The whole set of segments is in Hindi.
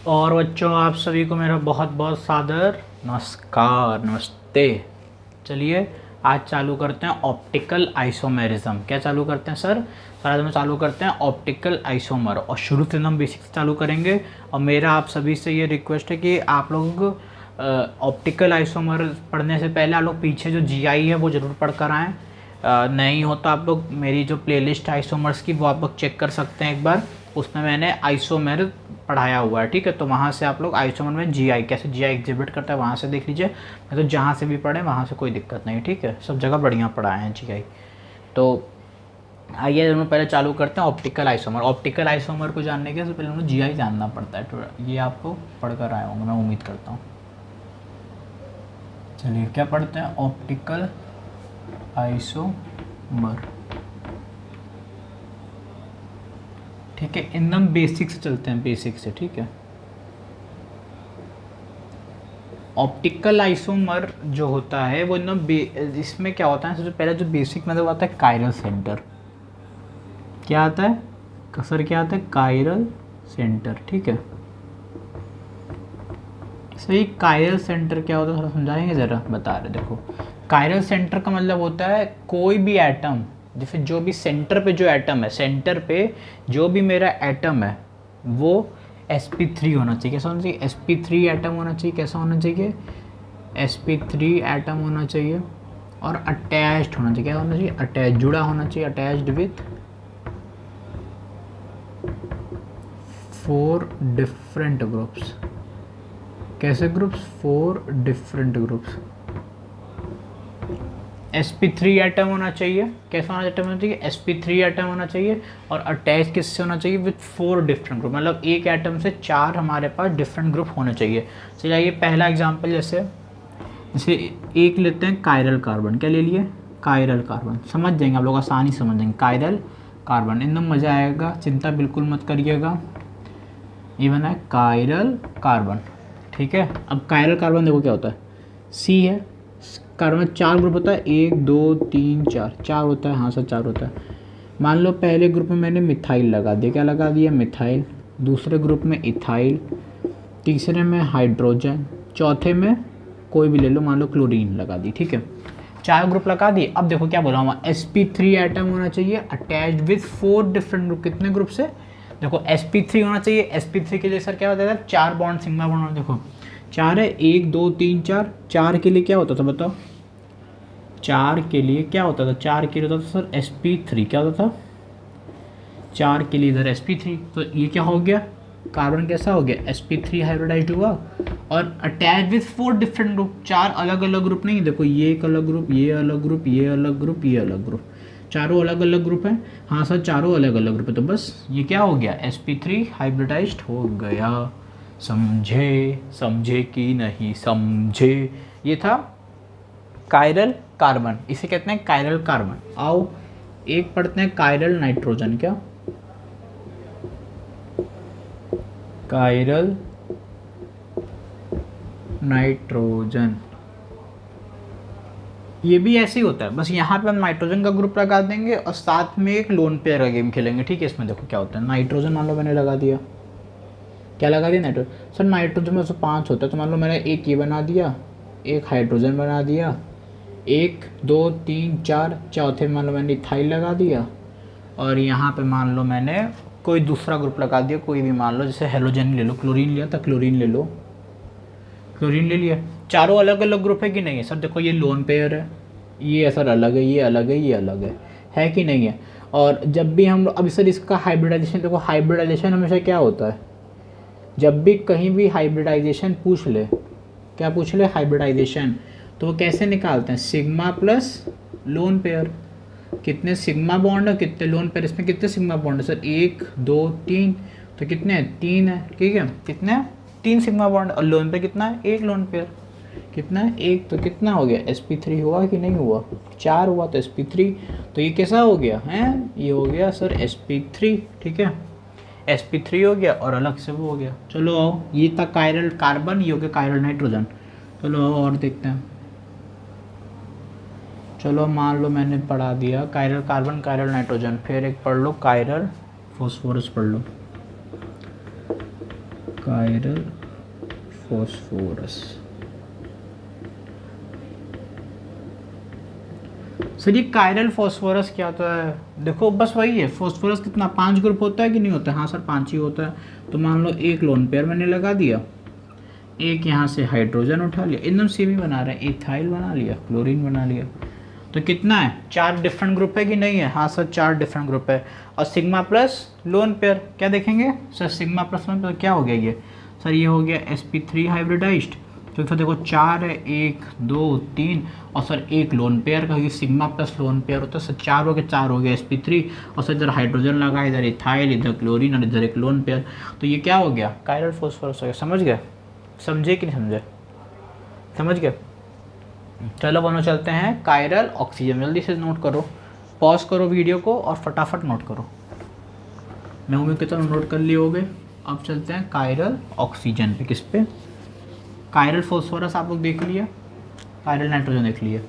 और बच्चों आप सभी को मेरा बहुत बहुत सादर नमस्कार, नमस्ते। चलिए आज चालू करते हैं ऑप्टिकल आइसोमेरिज्म। क्या चालू करते हैं सर? आज हम चालू करते हैं ऑप्टिकल आइसोमर और शुरू से हम बेसिक से चालू करेंगे। और मेरा आप सभी से ये रिक्वेस्ट है कि आप लोग ऑप्टिकल आइसोमर पढ़ने से पहले आप लोग पीछे जो जीआई है वो ज़रूर पढ़ कर आएँ। नहीं हो तो आप लोग मेरी जो प्लेलिस्ट आइसोमर्स की वो आप लोग चेक कर सकते हैं एक बार, उसमें मैंने आइसोमर पढ़ाया हुआ है, ठीक है। तो वहाँ से आप लोग आइसोमर में जीआई कैसे जीआई एग्जिबिट करता है वहाँ से देख लीजिए। मैं तो जहाँ से भी पढ़े वहाँ से कोई दिक्कत नहीं, ठीक है। सब जगह बढ़िया पढ़ाए हैं जीआई। तो आइए हम पहले चालू करते हैं ऑप्टिकल आइसोमर। ऑप्टिकल आइसोमर को जानने के पहले हमें जीआई जानना पड़ता है, तो ये आपको पढ़कर आए होंगे मैं उम्मीद करता हूँ। चलिए क्या पढ़ते हैं? ऑप्टिकल आइसोमर, ठीक है। एकदम बेसिक से चलते हैं, बेसिक से, ठीक है। ऑप्टिकल आइसोमर जो होता है वो एकदम इसमें क्या होता है, सबसे पहले जो बेसिक मतलब आता है कायरल सेंटर। क्या आता है सर? क्या आता है? कायरल सेंटर, ठीक है। सही, कायरल सेंटर क्या होता है थोड़ा समझाएंगे ज़रा? बता रहे देखो, कायरल सेंटर का मतलब होता है कोई भी एटम, जैसे जो भी सेंटर पे जो एटम है, सेंटर पे जो भी मेरा एटम है वो sp3 होना चाहिए। कैसा होना चाहिए? sp3 एटम होना चाहिए। कैसा होना चाहिए? sp3 एटम होना चाहिए और अटैच्ड होना चाहिए। क्या होना चाहिए? अटैच, जुड़ा होना चाहिए, अटैच्ड विथ 4 डिफरेंट ग्रुप्स। कैसे groups? 4 different groups. sp3 atom होना चाहिए। कैसा होना चाहिए? sp3 एटम होना चाहिए और अटैच किससे होना चाहिए? विथ 4 डिफरेंट ग्रुप, मतलब एक एटम से 4 हमारे पास डिफरेंट ग्रुप होने चाहिए। चलिए पहला एग्जांपल जैसे एक लेते हैं कायरल कार्बन। क्या ले लिए? Chiral carbon. समझ जाएंगे आप लोग, आसानी समझ जाएंगे। कायरल कार्बन एकदम मज़ा आएगा, चिंता बिल्कुल मत करिएगा। ये बना है कायरल कार्बन, ठीक है। अब कायरल कार्बन देखो क्या होता है, सी है। कार्बन 4 ग्रुप होता है, 1 2 3 4, 4 होता है। हाँ सर 4 होता है। मान लो पहले ग्रुप में मैंने मिथाइल लगा दिया। क्या लगा दिया? मिथाइल। दूसरे ग्रुप में इथाइल, तीसरे में हाइड्रोजन, चौथे में कोई भी ले लो, मान लो क्लोरीन लगा दी, ठीक है। 4 ग्रुप लगा दिए। अब देखो क्या बोला हुआ, sp3 एटम होना चाहिए अटैच्ड विथ 4 डिफरेंट ग्रुप। कितने ग्रुप से? देखो sp3 होना चाहिए। sp3 के लिए सर क्या होता है? 4 बॉन्ड, सिग्मा बॉन्ड। देखो 4 है, 1 2 3 4। 4 के लिए क्या होता था बताओ? 4 के लिए क्या होता था? 4 के लिए होता था सर sp3। क्या होता था? 4 के लिए इधर sp3। तो ये क्या हो गया? कार्बन कैसा हो गया? sp3 हाइब्रिडाइज्ड हुआ और अटैच विथ 4 डिफरेंट ग्रुप। 4 अलग अलग ग्रुप नहीं, देखो ये एक अलग ग्रुप, ये अलग ग्रुप, ये अलग ग्रुप, ये अलग ग्रुप, चारों अलग अलग ग्रुप है। हाँ सर चारों अलग अलग ग्रुप है। तो बस ये क्या हो गया? sp3 हाइब्रिडाइज्ड हो गया। समझे? समझे कि नहीं समझे? ये था कायरल कार्बन, इसे कहते हैं कायरल कार्बन। आओ एक पढ़ते हैं कायरल नाइट्रोजन। क्या? कायरल नाइट्रोजन, ये भी ऐसे ही होता है। बस यहाँ पे हम नाइट्रोजन का ग्रुप लगा देंगे और साथ में एक लोन पेयर का गेम खेलेंगे, ठीक है। इसमें देखो क्या होता है, नाइट्रोजन मान लो मैंने लगा दिया। क्या लगा दिया? नाइट्रोजन। सर नाइट्रोजन में 5 होता है, तो मान लो मैंने एक ये बना दिया, एक हाइड्रोजन बना दिया, 1 2 3 4, चौथे मान लो मैंने इथाइल लगा दिया और यहाँ पे मान लो मैंने कोई दूसरा ग्रुप लगा दिया, कोई भी मान लो, जैसे हेलोजन ले लो, क्लोरीन लिया था, क्लोरीन ले लो, क्लोरीन ले लिया। चारों अलग अलग ग्रुप है कि नहीं है सर? देखो ये लोन पेयर है, ये सर अलग है, ये अलग है, ये अलग है कि नहीं है? और जब भी हम अब सर इसका हाइब्रिडाइजेशन देखो, हाइब्रिडाइजेशन हमेशा क्या होता है, जब भी कहीं भी हाइब्रिडाइजेशन पूछ ले, क्या पूछ ले? हाइब्रिडाइजेशन, तो वो कैसे निकालते हैं? Sigma plus lone pair. कितने सिग्मा बॉन्ड है, कितने लोन पेयर? इसमें कितने सिग्मा बॉन्ड है सर? 1 2 3, तो कितने हैं? 3 है, ठीक है। कितने हैं? 3 सिग्मा बॉन्ड। और लोन पेयर कितना है? 1 लोन पेयर। कितना है? 1। तो कितना हो गया? sp3 हुआ कि नहीं हुआ? 4 हुआ तो sp3। तो ये कैसा हो गया है? ये हो गया सर sp3, ठीक है। sp3 हो गया और अलग से वो हो गया। चलो आओ, ये था कायरल कार्बन, ये हो गया कायरल नाइट्रोजन। चलो आओ और देखते हैं। चलो मान लो मैंने पढ़ा दिया कायरल कार्बन, कायरल नाइट्रोजन। फिर एक पढ़ लो कायरल फॉस्फोरस, पढ़ लो कायरल फॉस्फोरस। सर ये कायरल फॉस्फोरस क्या होता है? देखो बस वही है, फॉस्फोरस कितना 5 ग्रुप होता है कि नहीं होता है? हाँ सर 5 ही होता है। तो मान लो एक लोन पेयर मैंने लगा दिया, एक यहाँ से हाइड्रोजन उठा लिया, एकदम सेम ही बना रहे हैं, इथाइल बना लिया, क्लोरीन बना लिया। तो कितना है? 4 डिफरेंट ग्रुप है कि नहीं है? हाँ सर 4 डिफरेंट ग्रुप है। और सिग्मा प्लस लोन पेयर क्या देखेंगे sir? Sigma plus lone pair क्या हो गया ये? सर ये हो गया sp3 हाइब्रिडाइज्ड। तो फिर देखो 4 है, 1 2 3 और सर एक लोन पेयर का, ये सिग्मा प्लस लोन पेयर होता है सर। 4 हो गया, 4 हो गया sp3 और सर इधर हाइड्रोजन लगा, इधर इथाइल, इधर क्लोरीन और इधर एक लोन पेयर। तो ये क्या हो गया? कायरल फॉस्फोरस हो गया। समझ गए? समझे कि नहीं समझे? समझ गए? चलो दोनों चलते हैं कायरल ऑक्सीजन। जल्दी से नोट करो, पॉज करो वीडियो को और फटाफट नोट करो। मैं उम्मीद करता हूँ नोट कर लिए होगे। अब चलते हैं कायरल ऑक्सीजन पे। किस पे? कायरल फॉस्फोरस आप लोग देख लिए, कायरल नाइट्रोजन देख लिए।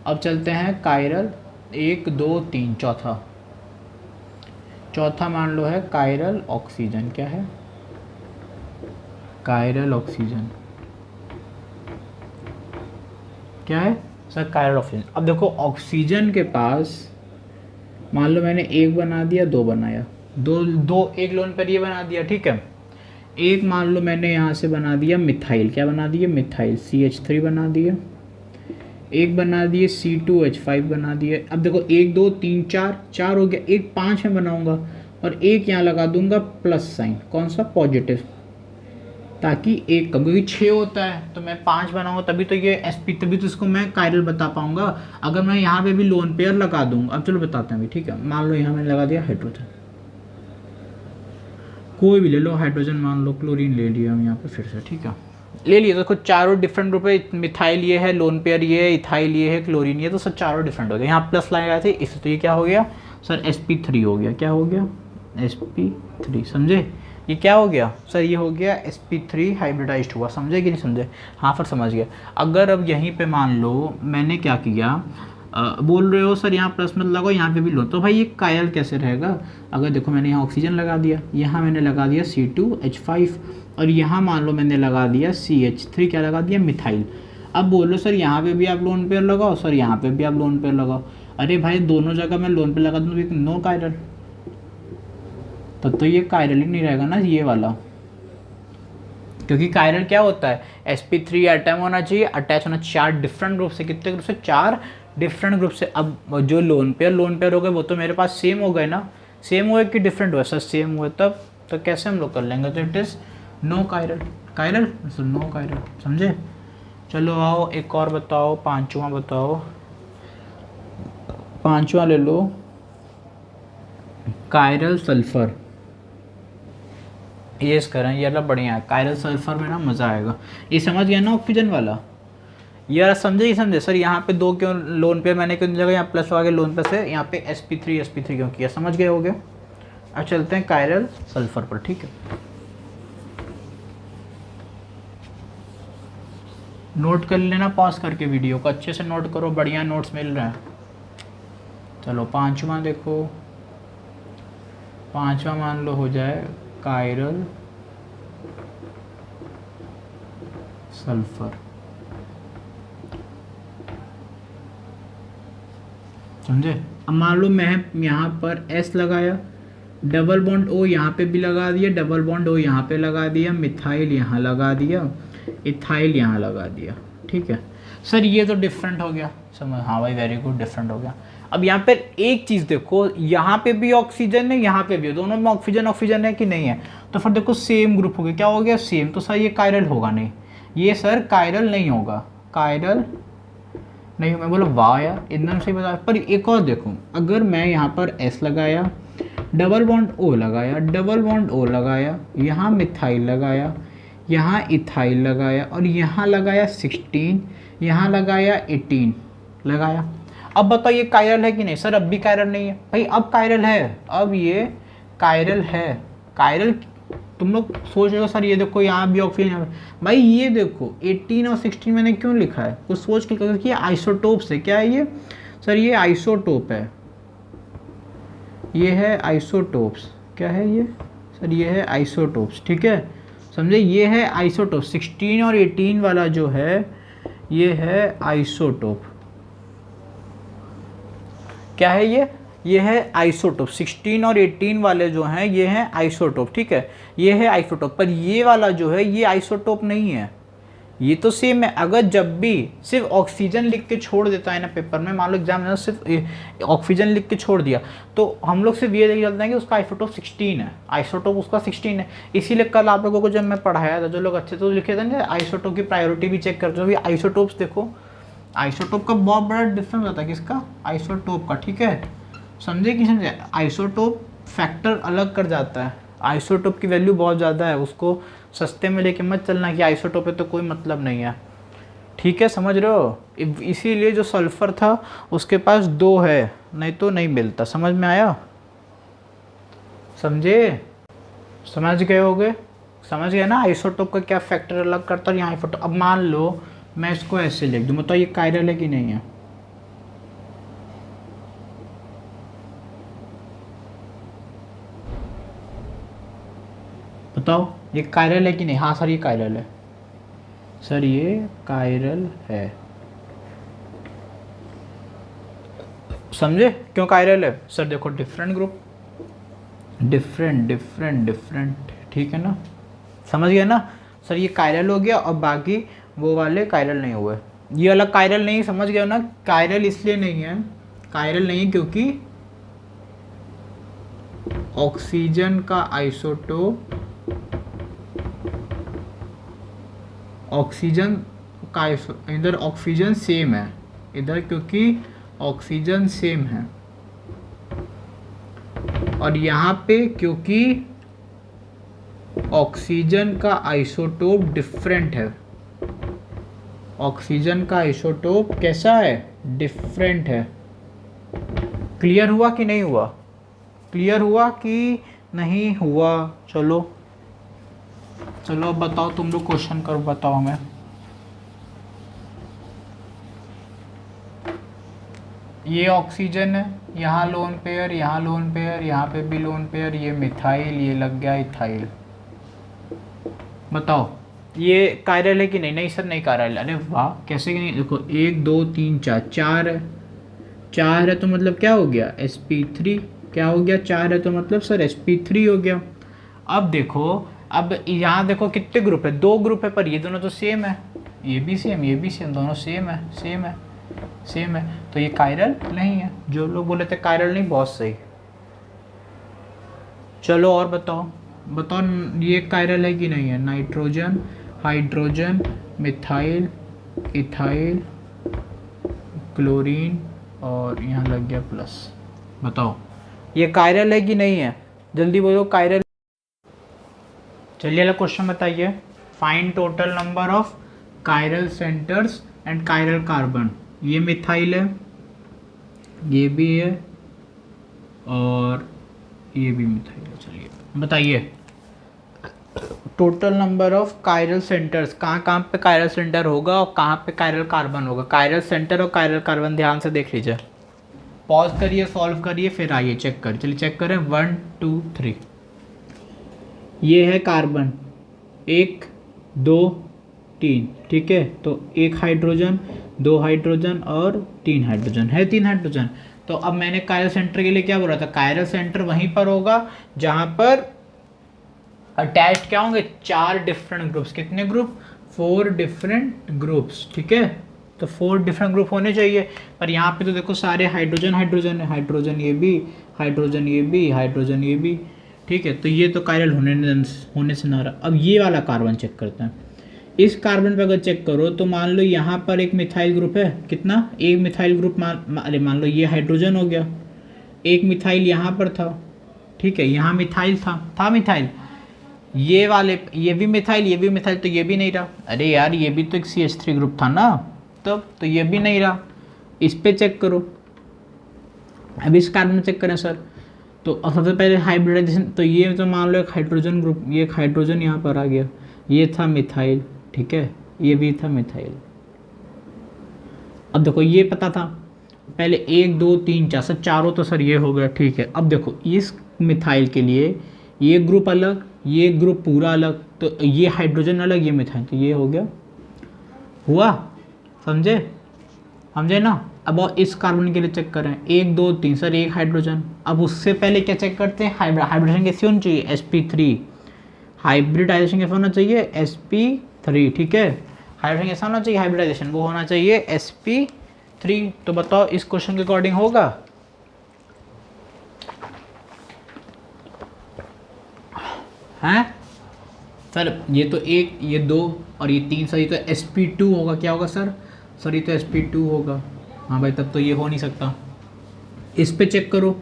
अब चलते हैं कायरल 1 2 3 चौथा मान लो है कायरल ऑक्सीजन। क्या है? कायरल ऑक्सीजन क्या है सर? Chiral oxygen. अब देखो ऑक्सीजन के पास मान लो मैंने एक बना दिया, दो बनाया, दो एक लोन पर ये बना दिया, ठीक है। एक मान लो मैंने यहाँ से बना दिया मिथाइल। क्या बना दिया? मिथाइल CH3 बना दिया। एक बना दिए C2H5 बना दिए। अब देखो 1 2 3 4 हो गया। एक 5 में बनाऊंगा और एक यहाँ लगा दूंगा प्लस साइन। कौन सा? पॉजिटिव, ताकि एक कम, क्योंकि 6 होता है तो मैं 5 बनाऊंगा तभी तो ये tभी तो इसको मैं कायरल बता पाऊंगा। अगर मैं यहाँ पे भी लोन पेयर लगा दूंगा। अब चलो बताते हैं अभी, ठीक है। मान लो यहाँ मैंने लगा दिया हाइड्रोजन, कोई भी ले लो हाइड्रोजन, मान लो क्लोरीन ले लिया हम यहाँ पे फिर से, ठीक है। ले लिए तो देखो चारों डिफरेंट ग्रुप है। मिथाइल ये है, लोन पेयर ये है, इथाइल ये है, क्लोरीन ये, तो सब चारों डिफरेंट हो गए। यहाँ प्लस लगाए थे इससे, तो ये क्या हो गया सर? sp3 हो गया। क्या हो गया? sp3। समझे? ये क्या हो गया सर? ये हो गया sp3 हाइब्रिडाइज्ड हुआ। समझे कि नहीं समझे? हाँ फिर समझ गया। अगर अब यहीं पे मान लो मैंने क्या किया, बोल रहे हो सर यहाँ प्लस मत लगाओ, यहाँ पे भी लो, तो भाई ये कायल कैसे रहेगा? अगर देखो मैंने यहाँ ऑक्सीजन लगा दिया, यहाँ मैंने लगा दिया C2H5 और यहाँ मान लो मैंने लगा दिया CH3, क्या लगा दिया? मिथाइल। अब बोलो सर यहाँ पे भी आप लोन पेयर लगाओ, सर यहाँ पे भी आप लोन पेयर लगाओ। अरे भाई दोनों जगह मैं लोन पेयर लगा दूँ तो नो कायरल, तब तो ये कायरल ही नहीं रहेगा ना ये वाला, क्योंकि कायरल क्या होता है? sp3 एटम होना चाहिए, अटैच होना 4 डिफरेंट ग्रुप से। कितने ग्रुप से? 4 डिफरेंट ग्रुप से। अब जो लोन पेयर हो गए वो तो मेरे पास सेम हो गए ना, सेम हुए कि डिफरेंट हुए? सर सेम हुए, तब तो कैसे हम लोग कर लेंगे? तो it is no chiral. Chiral no chiral. समझे? चलो आओ एक और बताओ, पांचवा बताओ। पांचवा ले लो कायरल सल्फर। ये करें, ये वाला बढ़िया है। कायरल सल्फर में ना मज़ा आएगा। ये समझ गया ना ऑक्सीजन वाला? यार समझे ही समझे सर? यहाँ पे 2 क्यों लोन पेयर मैंने क्यों जगह यहाँ प्लस आ गया लोन पे से, यहाँ पे sp3 क्यों किया? समझ गए होगे? अब चलते हैं कायरल सल्फर पर, ठीक है। नोट कर लेना पॉज करके वीडियो को, अच्छे से नोट करो, बढ़िया नोट्स मिल रहे हैं। चलो पांचवा देखो, पांचवा मान लो हो जाए कायरल सल्फर। समझे? अब मान लो मैं यहाँ पर S लगाया, डबल बॉन्ड O यहाँ पे भी लगा दिया, डबल बॉन्ड O यहाँ पे लगा दिया, मिथाइल यहाँ लगा दिया, इथाइल यहाँ लगा दिया, ठीक है। सर ये तो डिफरेंट हो गया, समझ? हाँ भाई वेरी गुड, डिफरेंट हो गया। अब यहाँ पर एक चीज़ देखो, यहाँ पे भी ऑक्सीजन है, यहाँ पे भी है, दोनों में ऑक्सीजन है कि नहीं है? तो फिर देखो सेम ग्रुप हो गया। क्या हो गया? सेम। तो सर ये कायरल होगा नहीं, ये सर कायरल नहीं होगा, कायरल नहीं। मैं बोला वाह यार एकदम सही बता। पर एक और देखो, अगर मैं यहाँ पर S लगाया, डबल बॉन्ड O लगाया, डबल बॉन्ड O लगाया, यहाँ मिथाइल लगाया, यहाँ इथाइल लगाया और यहाँ लगाया 16, यहाँ लगाया 18 लगाया। अब बताओ ये कायरल है कि नहीं? सर अब भी कायरल नहीं है भाई, अब कायरल है, अब ये कायरल है। कायरल तुम लोग सोच रहे हो सर ये देखो यहाँ भी ऑक्सीजन, भाई ये देखो 18 और 16 मैंने क्यों लिखा है? कुछ सोच के कि ये आइसोटोप्स है। क्या है ये? सर ये आइसोटोप है, ये है आइसोटोप्स। क्या है ये? सर ये है आइसोटोप्स, ठीक है। समझे, ये है आइसोटोप। 16 और 18 वाला जो है ये है आइसोटोप। क्या है ये है आइसोटोप। 16 और 18 वाले जो हैं ये हैं आइसोटोप, ठीक है, ये है आइसोटोप। पर ये वाला जो है ये आइसोटोप नहीं है, ये तो सेम है। अगर जब भी सिर्फ ऑक्सीजन लिख के छोड़ देता है ना पेपर में, मान लो एग्जाम में सिर्फ ऑक्सीजन लिख के छोड़ दिया, तो हम लोग सिर्फ ये देख चलते हैं कि उसका आइसोटोप 16 है, आइसोटोप उसका 16 है। इसीलिए कल आप लोगों को जब मैं पढ़ाया था, जो लोग अच्छे तो लिखे थे ना, आइसोटोप की प्रायोरिटी भी चेक करते हो। आइसोटोप्स देखो, आइसोटोप का बहुत बड़ा डिफरेंस होता है, किसका, आइसोटोप का, ठीक है, समझे कि समझे। आइसोटोप फैक्टर अलग कर जाता है, आइसोटोप की वैल्यू बहुत ज़्यादा है, उसको सस्ते में लेके मत चलना कि आइसोटोप है तो कोई मतलब नहीं है, ठीक है, समझ रहे हो। इसीलिए जो सल्फर था उसके पास 2 है, नहीं तो नहीं मिलता। समझ में आया, समझे, समझ गए होगे, समझ गए ना आइसोटोप का क्या फैक्टर अलग करता है यहाँ आइसोटोप। अब मान लो मैं इसको ऐसे लिख दूँ, मतलब ये कायरल है कि नहीं है, बताओ, ये कायरल है कि नहीं। हाँ सर ये कायरल है, सर ये कायरल है, समझे क्यों कायरल है। सर देखो different group, different different different, ठीक है ना, समझ गया ना। सर ये कायरल हो गया और बाकी वो वाले कायरल नहीं हुए, ये वाला कायरल नहीं, समझ गया ना। कायरल इसलिए नहीं है, कायरल नहीं है क्योंकि ऑक्सीजन का आइसोटोप, ऑक्सीजन का इधर ऑक्सीजन सेम है इधर, क्योंकि ऑक्सीजन सेम है, और यहाँ पे क्योंकि ऑक्सीजन का आइसोटोप डिफरेंट है। ऑक्सीजन का आइसोटोप कैसा है, डिफरेंट है। क्लियर हुआ कि नहीं हुआ, क्लियर हुआ कि नहीं हुआ। चलो चलो बताओ, तुम लोग क्वेश्चन करो, बताओ हमें। ये ऑक्सीजन है, यहाँ लोन पेयर, यहाँ लोन पेयर, यहाँ पे भी लोन पेयर, ये मिथाइल, ये लग गया इथाइल। बताओ ये कायरल है कि नहीं। नहीं सर नहीं कायरल। अरे वाह, कैसे कि नहीं। देखो 1 2 3 4, 4 है, 4 है तो मतलब क्या हो गया, sp3। क्या हो गया, 4 है तो मतलब सर sp3 हो गया। अब देखो, अब यहाँ देखो कितने ग्रुप है, 2 ग्रुप है, पर ये दोनों तो सेम है, ये भी सेम, ये भी सेम, दोनों सेम है, सेम है, सेम है, तो ये कायरल नहीं है। जो लोग बोले थे कायरल नहीं, बहुत सही। चलो और बताओ, बताओ ये कायरल है कि नहीं है। Nitrogen, hydrogen, methyl, ethyl, chlorine, और यहाँ लग गया प्लस। बताओ ये कायरल है कि नहीं है, जल्दी बोलो कायरल। चलिए अगला क्वेश्चन बताइए। Find total number of chiral centres and chiral carbon. ये मिथाइल है, ये भी है, और ये भी मिथाइल है। चलिए बताइए total number of chiral centres, कहाँ कहाँ पे कायरल सेंटर होगा और कहाँ पे कायरल कार्बन होगा। कायरल सेंटर और कायरल कार्बन ध्यान से देख लीजिए, पॉज करिए, सॉल्व करिए, फिर आइए चेक करिए। चलिए चेक करें, 1 2 3। ये है कार्बन, 1 2 3, ठीक है, तो 1 हाइड्रोजन, 2 हाइड्रोजन और 3 हाइड्रोजन है, 3 हाइड्रोजन। तो अब मैंने कायरल सेंटर के लिए क्या बोला था, कायरल सेंटर वहीं पर होगा जहां पर अटैच्ड क्या होंगे, 4 डिफरेंट ग्रुप्स। कितने ग्रुप, 4 डिफरेंट ग्रुप्स, ठीक है, तो 4 डिफरेंट ग्रुप होने चाहिए। पर यहाँ पे तो देखो सारे हाइड्रोजन हाइड्रोजन है, हाइड्रोजन ये भी, हाइड्रोजन ये भी, हाइड्रोजन ये भी, ठीक है, तो ये तो कायरल होने से ना रहा। अब ये वाला कार्बन चेक करते हैं। इस कार्बन पे अगर चेक करो तो मान लो यहाँ पर एक मिथाइल ग्रुप है, कितना, एक मिथाइल ग्रुप, मान लो ये हाइड्रोजन हो गया, एक मिथाइल यहाँ पर था, ठीक है, यहाँ मिथाइल था मिथाइल, ये वाले ये भी मिथाइल, ये भी मिथाइल, तो ये भी नहीं रहा। अरे यार ये भी तो एक CH3 ग्रुप था ना, तब तो ये भी नहीं रहा। इस पे चेक करो, अब इस कार्बन में चेक करें सर, तो सबसे पहले हाइब्रिडाइजेशन, तो ये तो मान लो एक हाइड्रोजन ग्रुप, ये एक हाइड्रोजन यहाँ पर आ गया, ये था मिथाइल, ठीक है, ये भी था मिथाइल। अब देखो ये पता था पहले 1 2 3 4, सर चारों तो सर ये हो गया, ठीक है। अब देखो इस मिथाइल के लिए ये ग्रुप अलग, ये ग्रुप पूरा अलग, तो ये हाइड्रोजन अलग, ये मिथाइल, तो ये हो गया, हुआ, समझे, समझे ना। अब और इस कार्बन के लिए चेक करें, 1 2 3 सर एक हाइड्रोजन। अब उससे पहले क्या चेक करते हैं, हाइब्रिडेशन कैसे होनी चाहिए, sp3, हाइब्रिडाइजेशन कैसा होना चाहिए, sp3, ठीक है। हाइब्रिडेशन कैसा होना चाहिए, हाइब्रिडाइजेशन वो होना चाहिए sp3। तो बताओ इस क्वेश्चन के अकॉर्डिंग होगा, हैं सर। ये तो 1, ये 2 और ये 3, सर ये तो sp2 होगा, क्या होगा सर, सर ये तो sp2 होगा। हाँ भाई तब तो ये हो नहीं सकता। इस पे चेक करो,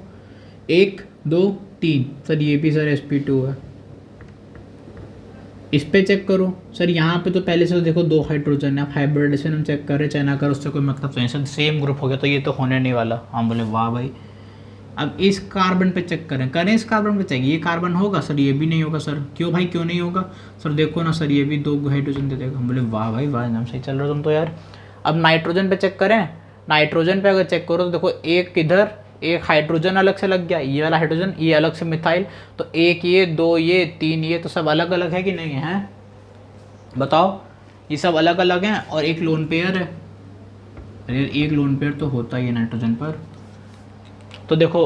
1 2 3, सर ये भी सर sp2 है। इस पे चेक करो सर, यहाँ पे तो पहले से देखो 2 हाइड्रोजन है, आप हाइब्रिडेशन हम चेक कर रहे हैं, चाहे ना कर उससे कोई मतलब नहीं, सर सेम ग्रुप हो गया, तो ये तो होने नहीं वाला। हम बोले वाह भाई। अब इस कार्बन पे चेक करें इस कार्बन पे चेक, ये कार्बन होगा सर, ये भी नहीं होगा सर, क्यों भाई क्यों नहीं होगा सर, देखो ना सर ये भी 2 हाइड्रोजन दे देगा। हम बोले वाह भाई वाह, एकदम सही चल रहा तुम तो यार। अब नाइट्रोजन पे चेक करें, नाइट्रोजन पे अगर चेक करो तो देखो एक इधर, एक हाइड्रोजन अलग से लग गया, ये वाला हाइड्रोजन, ये अलग से मिथाइल, तो 1 ये 2 ये 3 ये, तो सब अलग अलग है कि नहीं है, बताओ। ये सब अलग अलग हैं और एक लोन पेयर है, अरे एक लोन पेयर तो होता ही है नाइट्रोजन पर। तो देखो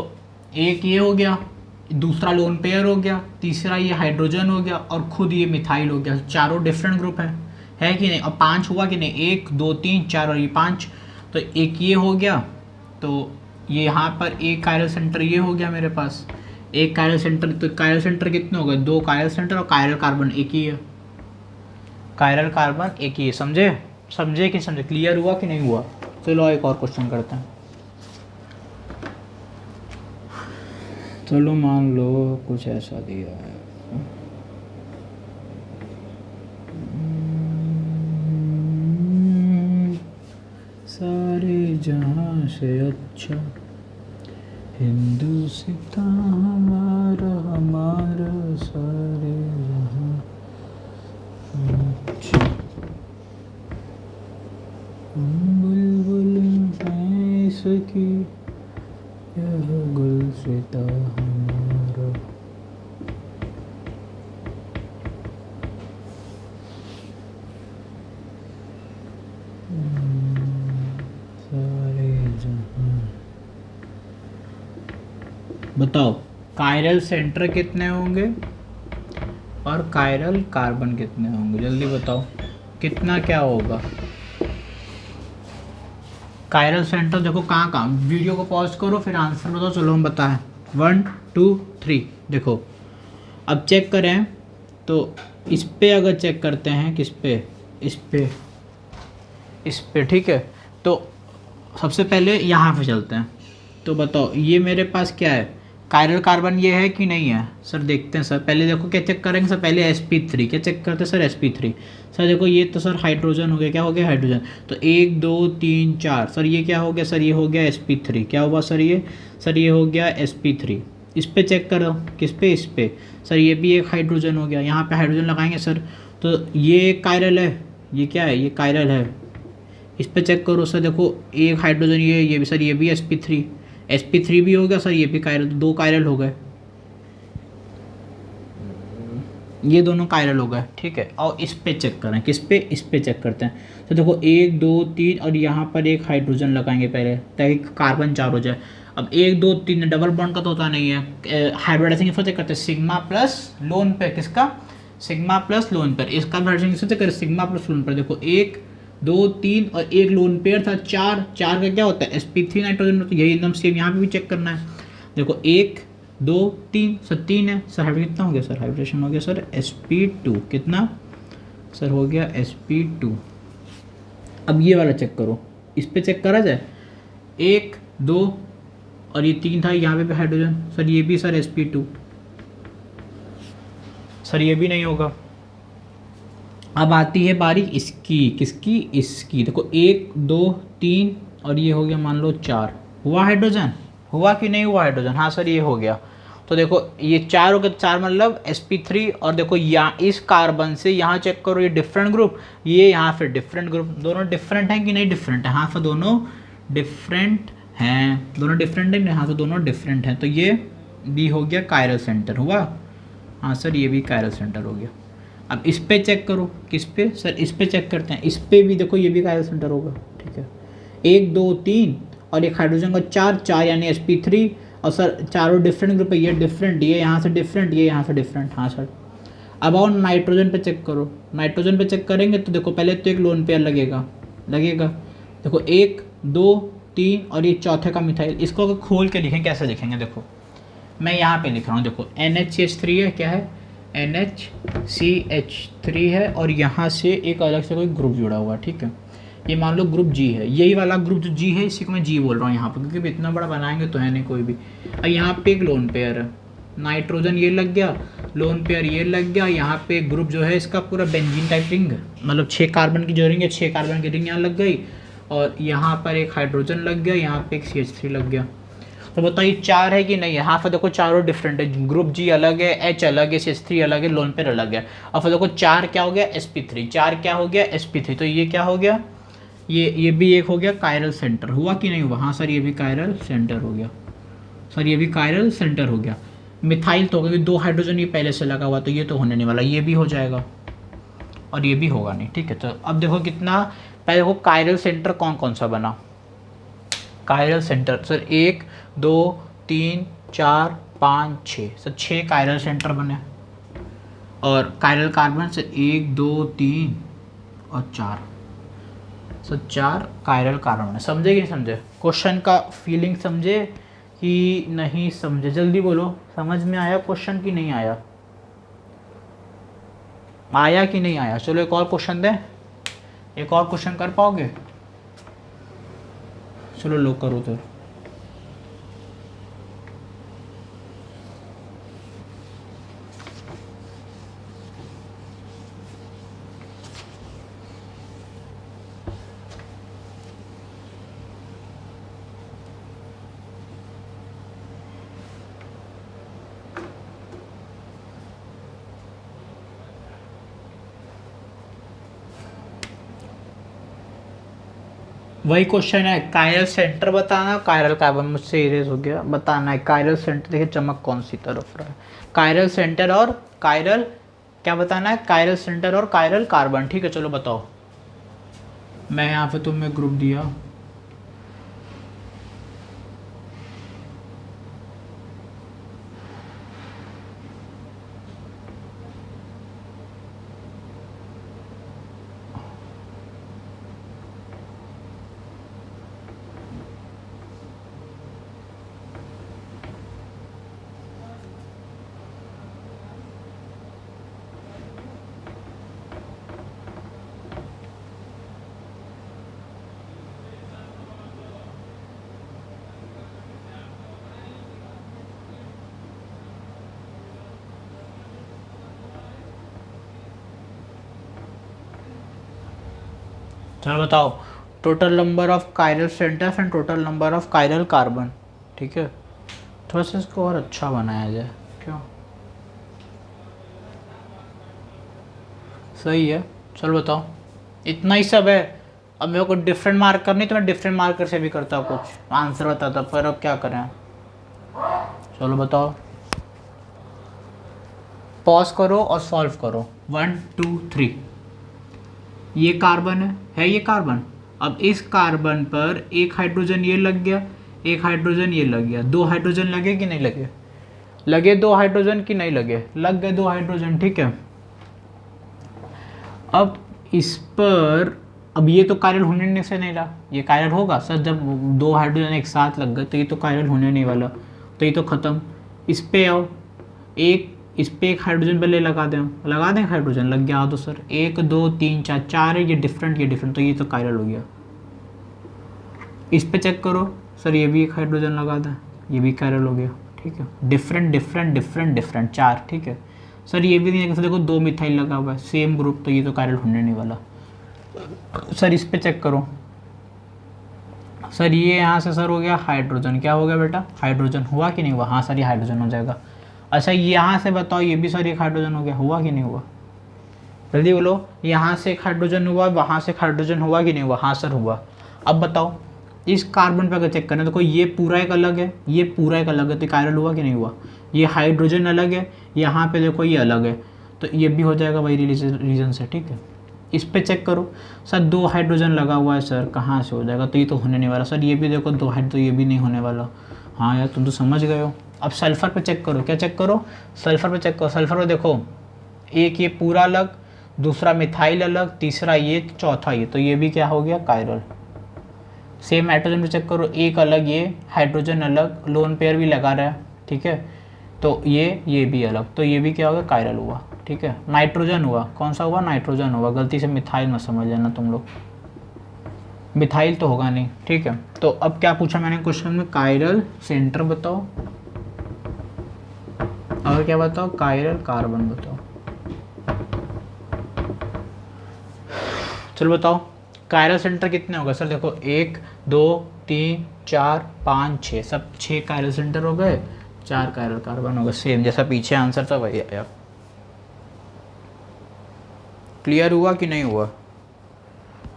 एक ये हो गया, दूसरा लोन पेयर हो गया, तीसरा ये हाइड्रोजन हो गया और खुद ये मिथाइल हो गया, चारों डिफरेंट ग्रुप है कि नहीं। और 5 हुआ कि नहीं, 1 2 3 4 और ये 5, तो एक ये हो गया, तो ये यहाँ पर एक कायरल सेंटर ये हो गया मेरे पास, एक कायरल सेंटर, तो कायरल सेंटर कितने हो गए, 2 कायरल सेंटर और कायरल कार्बन एक ही है, कायरल कार्बन एक ही है। समझे, समझे कि समझे, क्लियर हुआ कि नहीं हुआ। चलो एक और क्वेश्चन करते हैं। चलो मान लो कुछ ऐसा दिया है, सारे जहां से अच्छा हिंदुस्तान हमारा, हमारा सारे जहां अच्छा, बुलबुल है इसकी यह गुलसिता हमारा। सारे जहां, बताओ कायरल सेंटर कितने होंगे और कायरल कार्बन कितने होंगे, जल्दी बताओ कितना क्या होगा। कायरल सेंटर देखो कहाँ कहाँ, वीडियो को पॉज करो फिर आंसर बताओ, चलो हम बताएं। 1 2 3 देखो। अब चेक करें तो इस पे अगर चेक करते हैं, किस पे, इस पे ठीक है। तो सबसे पहले यहाँ पे चलते हैं, तो बताओ ये मेरे पास क्या है, कायरल कार्बन ये है कि नहीं है सर, देखते हैं सर। पहले देखो क्या चेक करेंगे सर, पहले sp3 क्या चेक करते हैं सर, sp3 सर देखो ये तो सर हाइड्रोजन हो गया, क्या हो गया हाइड्रोजन, तो 1 2 3 4 सर ये क्या हो गया सर, ये हो गया sp3, क्या हुआ सर ये हो गया sp3। इस पे चेक करो, किस पे, इस पे सर ये भी एक हाइड्रोजन हो गया, यहाँ पे हाइड्रोजन लगाएंगे सर, तो ये एक कायरल है, ये क्या है, ये कायरल है। इस पे चेक करो सर, देखो एक हाइड्रोजन ये भी सर, ये भी sp3 भी हो गया सर, ये भी कायरल, 2 कायरल हो गए, ये दोनों कायरल हो गए, ठीक है। और इस पे चेक करें, किस पे, इस पे चेक करते हैं, तो देखो 1 2 3 और यहाँ पर एक हाइड्रोजन लगाएंगे पहले, ताकि कार्बन 4 हो जाए। अब 1 2 3 डबल बॉन्ड का तो होता नहीं है, हाइब्रिडाइजेशन किससे चेक करते हैं, सिग्मा प्लस लोन पे, किसका, सिग्मा प्लस लोन पेयर, इसका हाइब्रिडाइजेशन किससे चेक करें, सिग्मा प्लस लोन पेयर। देखो 1 2 3 और एक लोन पेयर था, 4 का क्या होता है, sp3 नाइट्रोजन, तो यही एकदम सेम यहाँ पे भी चेक करना है। देखो 1 2 3 सर 3 है सर, हाइब्रिड कितना हो गया सर, हाइब्रिडेशन हो गया सर sp2, कितना सर हो गया sp2। अब ये वाला चेक करो, इस पे चेक करा जाए, 1 2 और ये 3 था, यहाँ पे हाइड्रोजन सर, ये भी सर sp2, सर ये भी नहीं होगा। अब आती है बारी इसकी, किसकी, इसकी। देखो 1 2 3 और ये हो गया मान लो 4, हुआ हाइड्रोजन, हुआ कि नहीं हुआ हाइड्रोजन, हाँ सर ये हो गया। तो देखो ये 4 हो गया, 4 मतलब sp3, और देखो यहाँ इस कार्बन से यहाँ चेक करो, ये डिफरेंट ग्रुप, ये यहाँ फिर डिफरेंट ग्रुप, दोनों डिफरेंट हैं कि नहीं डिफरेंट है, हाँ फिर दोनों डिफरेंट हैं, दोनों डिफरेंट है, हाँ तो दोनों डिफरेंट हैं, तो ये भी हो गया कायरल सेंटर, हुआ हाँ सर ये भी कायरल सेंटर हो गया। अब इस पे चेक करो, किस पे सर, इस पे चेक करते हैं, इस पे भी देखो ये भी कायरल सेंटर होगा, ठीक है। 1 2 3 और एक हाइड्रोजन का 4 4 यानी sp3, और सर चारों डिफरेंट ग्रुप है, ये डिफरेंट, ये यहाँ से डिफरेंट, ये यहाँ से डिफरेंट, हाँ सर। अब आओ नाइट्रोजन पे चेक करो, नाइट्रोजन पे चेक करेंगे तो देखो पहले तो एक लोन पेयर लगेगा, देखो 1 2 3 और ये चौथे का मिथाइल। इसको अगर खोल के लिखें कैसे लिखेंगे, देखो मैं यहाँ पे लिख रहा हूँ, देखो NHCH3 है, क्या है NHCH3 है, और यहाँ से एक अलग से कोई ग्रुप जुड़ा हुआ है, ठीक है। ये मान लो ग्रुप G है, यही वाला ग्रुप जो G है इसी को मैं G बोल रहा हूँ यहाँ पर, क्योंकि इतना बड़ा बनाएंगे तो है नहीं कोई भी। और यहाँ पे एक लोन पेयर है, नाइट्रोजन ये लग गया, लोन पेयर ये लग गया, यहाँ पे ग्रुप जो है इसका पूरा बेंजीन टाइप रिंग, मतलब 6 कार्बन की जो रिंग है, 6 कार्बन की रिंग यहाँ लग गई, और यहाँ पर एक हाइड्रोजन लग गया, यहाँ पे एक CH3 लग गया। तो बताइए 4 है कि नहीं है, हाँ फिर देखो चारों डिफरेंट है, ग्रुप G अलग है, H अलग है, CH3 अलग है, लोन पेयर अलग है। और फिर देखो 4 क्या हो गया sp3, 4 क्या हो गया sp3, तो ये क्या हो गया, ये भी एक हो गया कायरल सेंटर, हुआ कि नहीं हुआ, हाँ सर ये भी कायरल सेंटर हो गया, सर ये भी कायरल सेंटर हो गया। मिथाइल तो क्योंकि 2 हाइड्रोजन ये पहले से लगा हुआ, तो ये तो होने नहीं वाला, ये भी हो जाएगा और ये भी होगा नहीं, ठीक है। तो अब देखो कितना, पहले देखो कायरल सेंटर कौन कौन सा बना, chiral centre sir 1 2 3 4 5 6, sir 6 chiral centre बने, और कायरल कार्बन से 1 2 3 और 4, सर 4 कायरल कार्बन बने। समझे कि नहीं समझे, क्वेश्चन का फीलिंग समझे कि नहीं समझे, जल्दी बोलो, समझ में आया क्वेश्चन कि नहीं आया, आया कि नहीं आया। चलो एक और क्वेश्चन दें, एक और क्वेश्चन कर पाओगे, चलो लो करो तो। वही क्वेश्चन है, कायरल सेंटर बताना, कायरल कार्बन, मुझसे इरेज हो गया, बताना है कायरल सेंटर, देखिए चमक कौन सी तरफ रहा है, कायरल सेंटर और कायरल, क्या बताना है, कायरल सेंटर और कायरल कार्बन, ठीक है। चलो बताओ, मैं यहाँ पे तुम्हें ग्रुप दिया, चलो बताओ, total number of chiral centres and total number of chiral carbon, ठीक है। थोड़ा सा इसको और अच्छा बनाया जाए, क्यों, सही है। चलो बताओ, इतना ही सब है। अब मेरे को डिफरेंट मार्क करनी तो मैं डिफरेंट मार्कर से भी करता कुछ आंसर बताता, पर अब क्या करें, चलो बताओ, पॉज करो और सॉल्व करो। 1 2 3, ये कार्बन है ये कार्बन। अब इस कार्बन पर एक हाइड्रोजन ये लग गया, एक हाइड्रोजन ये लग गया, 2 हाइड्रोजन लगे कि नहीं लगे, लगे 2 हाइड्रोजन कि नहीं लगे, लग गए 2 हाइड्रोजन, ठीक है। अब इस पर, अब ये तो कायरल होने से नहीं रहा, ये कायरल होगा सर जब 2 हाइड्रोजन एक साथ लग गए, तो ये तो कायरल होने नहीं वाला, तो ये तो ख़त्म। इस पे आओ, इस पे एक हाइड्रोजन पहले लगा दें हाइड्रोजन, लग गया तो सर 1 2 3 4, 4 है, ये डिफरेंट, तो ये तो कायरल हो गया। इस पे चेक करो सर, ये भी एक हाइड्रोजन लगा दें, ये भी कायरल हो गया, ठीक है। डिफरेंट 4, ठीक है सर। ये भी नहीं है, देखो 2 मिथाइल लगा हुआ है, सेम ग्रुप, तो ये तो कायरल होने नहीं वाला। सर इस पे चेक करो सर, ये यहाँ से सर हो गया हाइड्रोजन, क्या हो गया बेटा, हाइड्रोजन, हुआ कि नहीं हुआ, हाँ सर ये हाइड्रोजन हो जाएगा। अच्छा यहाँ से बताओ, ये भी सर एक हाइड्रोजन हो गया, हुआ कि नहीं हुआ, जल्दी बोलो, यहाँ से एक हाइड्रोजन हुआ, वहाँ से एक हाइड्रोजन हुआ कि नहीं हुआ, हाँ सर हुआ। अब बताओ इस कार्बन पे अगर चेक करें, देखो ये पूरा एक अलग है, ये पूरा एक अलग है, तो कायरल हुआ कि नहीं हुआ, ये हाइड्रोजन अलग है, यहाँ पे देखो ये अलग है, तो ये भी हो जाएगा वही रीजन से, ठीक है। इस पे चेक करो सर 2 हाइड्रोजन लगा हुआ है सर, कहाँ से हो जाएगा, तो ये तो होने नहीं वाला सर। ये भी देखो 2 हाइड, तो ये भी नहीं होने वाला। हाँ यार तुम तो समझ गए हो। अब सल्फ़र पे चेक करो, क्या चेक करो, सल्फ़र पे चेक करो। सल्फ़र पे देखो एक ये पूरा अलग, दूसरा मिथाइल अलग, तीसरा ये, चौथा ये, तो ये भी क्या हो गया, कायरल। सेम नाइट्रोजन पे चेक करो, एक अलग ये हाइड्रोजन अलग, लोन पेयर भी लगा रहा है, ठीक है, तो ये भी अलग, तो ये भी क्या होगा, कायरल हुआ, ठीक है। नाइट्रोजन हुआ, कौन सा हुआ, नाइट्रोजन हुआ, गलती से मिथाइल मत समझ लेना तुम लोग, मिथाइल तो होगा नहीं, ठीक है। तो अब क्या पूछा मैंने क्वेश्चन में, कायरल सेंटर बताओ, और क्या बताओ, कायरल कार्बन बताओ। चलो बताओ कायरल सेंटर कितने होगा सर, देखो 1 2 3 4 5 6, सब 6 कायरल सेंटर हो गए, 4 कायरल कार्बन हो गए, सेम जैसा पीछे आंसर था वही आया। क्लियर हुआ कि नहीं हुआ,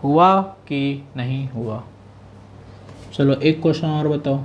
हुआ कि नहीं हुआ। चलो एक क्वेश्चन और बताओ।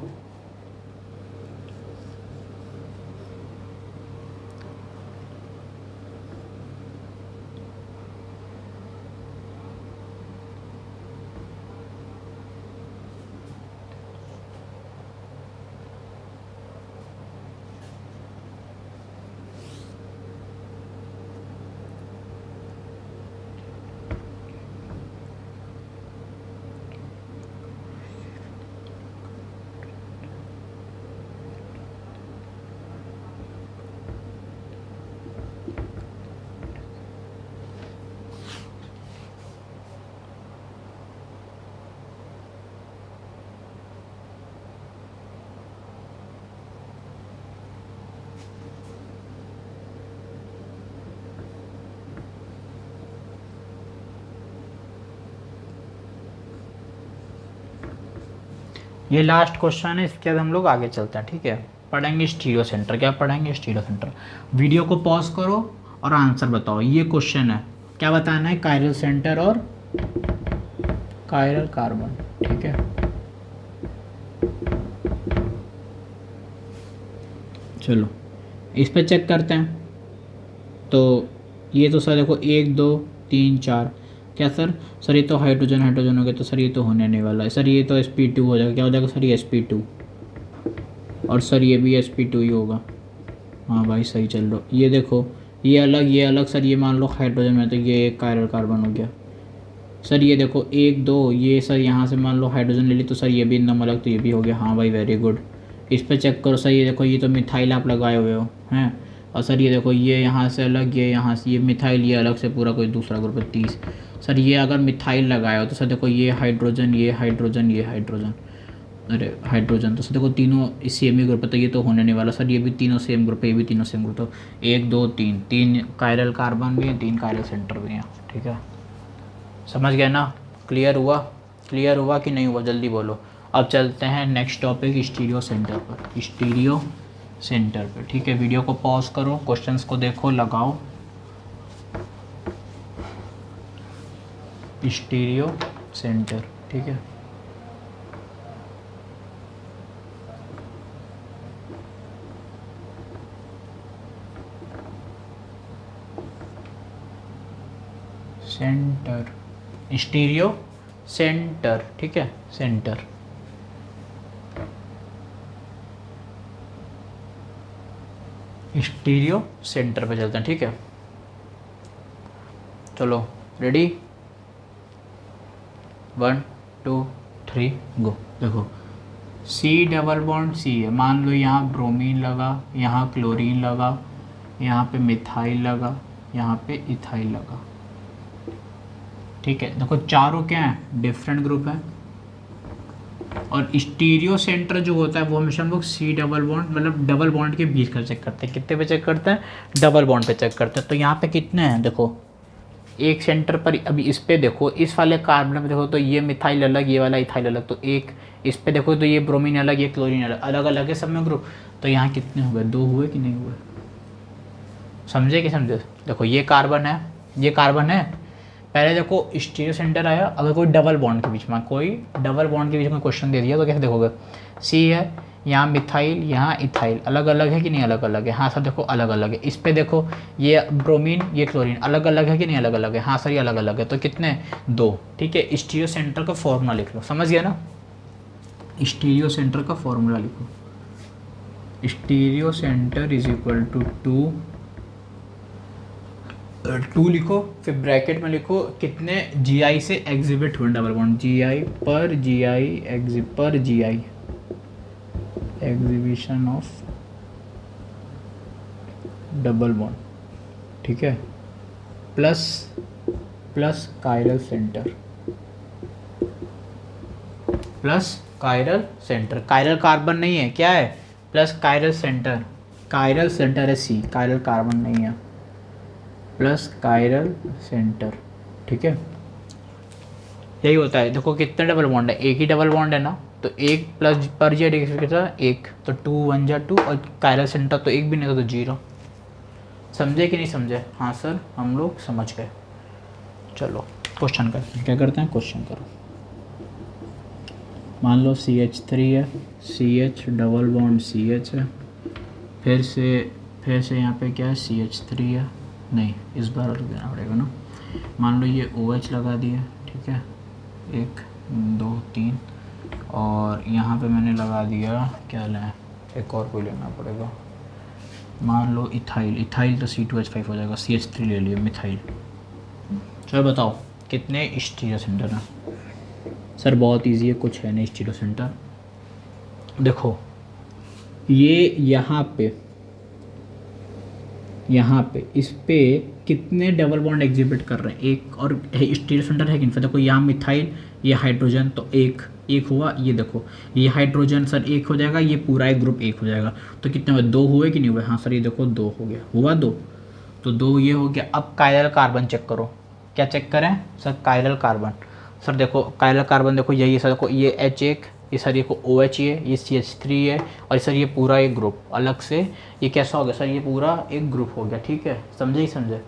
ये लास्ट क्वेश्चन है, इसके बाद हम लोग आगे चलते हैं, ठीक है। पढ़ेंगे स्टीरियो सेंटर, क्या पढ़ेंगे, स्टीरियो सेंटर। वीडियो को पॉज करो और आंसर बताओ। ये क्वेश्चन है, क्या बताना है, कायरल सेंटर और कायरल कार्बन, ठीक है। चलो इस पे चेक करते हैं। तो ये तो सर देखो 1 2 3 4, क्या सर ये तो हाइड्रोजन हाइड्रोजन हो गया, तो सर ये तो होने नहीं वाला है सर, ये तो sp2 हो जाएगा, क्या हो जाएगा सर, ये sp2, और सर ये भी sp2 ही होगा। हाँ भाई सही चल रहा, ये देखो ये अलग सर, ये मान लो हाइड्रोजन में, तो ये एक कायरल कार्बन हो गया सर। ये देखो 1 2, ये सर यहाँ से मान लो हाइड्रोजन ले ली, तो सर ये भी एकदम अलग, तो ये भी हो गया। हाँ भाई वेरी गुड। इस पर चेक करो सर, ये देखो ये तो मिथाइल आप लगाए हुए हो हैं, और सर ये देखो ये यहाँ से अलग, ये यहाँ से, ये मिथाइल, ये अलग से पूरा कोई दूसरा ग्रुप है 30। सर ये अगर मिथाइल लगाया हो तो सर देखो ये हाइड्रोजन, ये हाइड्रोजन, ये हाइड्रोजन, अरे हाइड्रोजन, तो सर देखो तीनों सेम ही ग्रुप है, तो ये तो होने नहीं वाला सर, ये भी तीनों सेम ग्रुप है, ये भी तीनों सेम ग्रुप, तो 1 2 3, 3 कायरल कार्बन भी है, 3 कायरल सेंटर भी हैं, ठीक है। समझ गए ना, क्लियर हुआ, क्लियर हुआ कि नहीं हुआ, जल्दी बोलो। अब चलते हैं नेक्स्ट टॉपिक, स्टीरियो सेंटर पर, स्टीरियो सेंटर पे, ठीक है। वीडियो को पॉज करो, क्वेश्चंस को देखो, लगाओ। स्टीरियो सेंटर, ठीक है। सेंटर, स्टीरियो सेंटर, ठीक है, सेंटर। स्टीरियो सेंटर पे चलते हैं, ठीक है। चलो रेडी, 1 2 3 गो। देखो C डबल बॉन्ड C है, मान लो यहाँ ब्रोमीन लगा, यहाँ क्लोरीन लगा, यहाँ पे मिथाइल लगा, यहाँ पे इथाइल लगा, ठीक है। देखो चारों क्या हैं, डिफरेंट ग्रुप हैं। और स्टीरियो सेंटर जो होता है वो हमेशा हम लोग C डबल बॉन्ड, मतलब डबल बॉन्ड के बीच का चेक करते हैं। कितने पे चेक करते हैं, डबल बॉन्ड पे चेक करते हैं। तो यहाँ पे कितने हैं, देखो एक सेंटर पर, अभी इस पे देखो, इस वाले कार्बन में देखो तो ये मिथाइल अलग, ये वाला इथाइल अलग, तो एक इस पे देखो तो ये ब्रोमीन अलग, ये क्लोरीन अलग, अलग अलग है सब में ग्रुप। तो यहाँ कितने हुए, 2 हुए कि नहीं हुए, समझे कि समझे। देखो ये कार्बन है, ये कार्बन है, पहले देखो स्टीरियो सेंटर आया, अगर कोई डबल बॉन्ड के बीच में क्वेश्चन दे दिया तो कैसे देखोगे, सी है यहाँ मिथाइल यहाँ इथाइल, अलग अलग है कि नहीं अलग अलग है, हाँ सर देखो अलग अलग है। इस पे देखो ये ब्रोमीन ये क्लोरीन अलग अलग है कि नहीं अलग अलग है, हाँ सर ये अलग अलग है, तो कितने 2। ठीक है, स्टीरियो सेंटर का फॉर्मूला लिख लो, समझ गया ना, स्टीरियो सेंटर का फॉर्मूला लिखो, stereo centre is equal to 2 लिखो, फिर ब्रैकेट में लिखो कितने GI से एग्जिबिट हुए डबल बॉन्ड, GI पर GI exhibition of double bond, ठीक है, plus chiral centre, chiral carbon नहीं है, क्या है प्लस कायरल सेंटर है सी, कायरल कार्बन नहीं है, प्लस कायरल सेंटर। ठीक है, यही होता है। देखो कितने डबल बॉन्ड है, एक ही डबल बॉन्ड है ना, तो एक प्लस पर जे कितना एक, तो 2 1 जा 2, और कायरल सेंटर तो एक भी नहीं था तो 0। समझे कि नहीं समझे, हाँ सर हम लोग समझ गए। चलो क्वेश्चन करते हैं, क्या करते हैं क्वेश्चन करो। मान लो CH3 है, CH डबल बॉन्ड CH है, फिर से यहाँ पे क्या है CH3 है, नहीं इस बार अलग देना पड़ेगा ना। मान लो ये OH लगा दिया, ठीक है 1 2 3, और यहाँ पे मैंने लगा दिया क्या लें, एक और कोई लेना पड़ेगा, मान लो इथाइल तो C2H5 हो जाएगा, CH3 ले लिया मिथाइल। चलो बताओ कितने स्टीरियो सेंटर हैं। सर बहुत इजी है, कुछ है नहीं स्टीरियो सेंटर। देखो ये यहाँ पे इस पे कितने डबल बॉन्ड एग्जिबिट कर रहे हैं, एक, और स्टीरियो सेंटर है कि नहीं। देखो यहाँ मिथाइल ये हाइड्रोजन तो एक हुआ, ये देखो ये हाइड्रोजन सर एक हो जाएगा, ये पूरा एक ग्रुप एक हो जाएगा, तो कितने हुए 2 हुए कि नहीं हुए, हाँ सर ये देखो 2 हो गया, हुआ 2, तो 2 ये हो गया। अब कायरल कार्बन चेक करो, क्या चेक करें सर, कायरल कार्बन। सर देखो कायरल कार्बन देखो यही है सर, देखो ये H1, ये सर ये OH ये CH3 है, और सर ये पूरा एक ग्रुप अलग से, ये कैसा हो गया सर, ये पूरा एक ग्रुप हो गया। ठीक है, समझे ही समझे,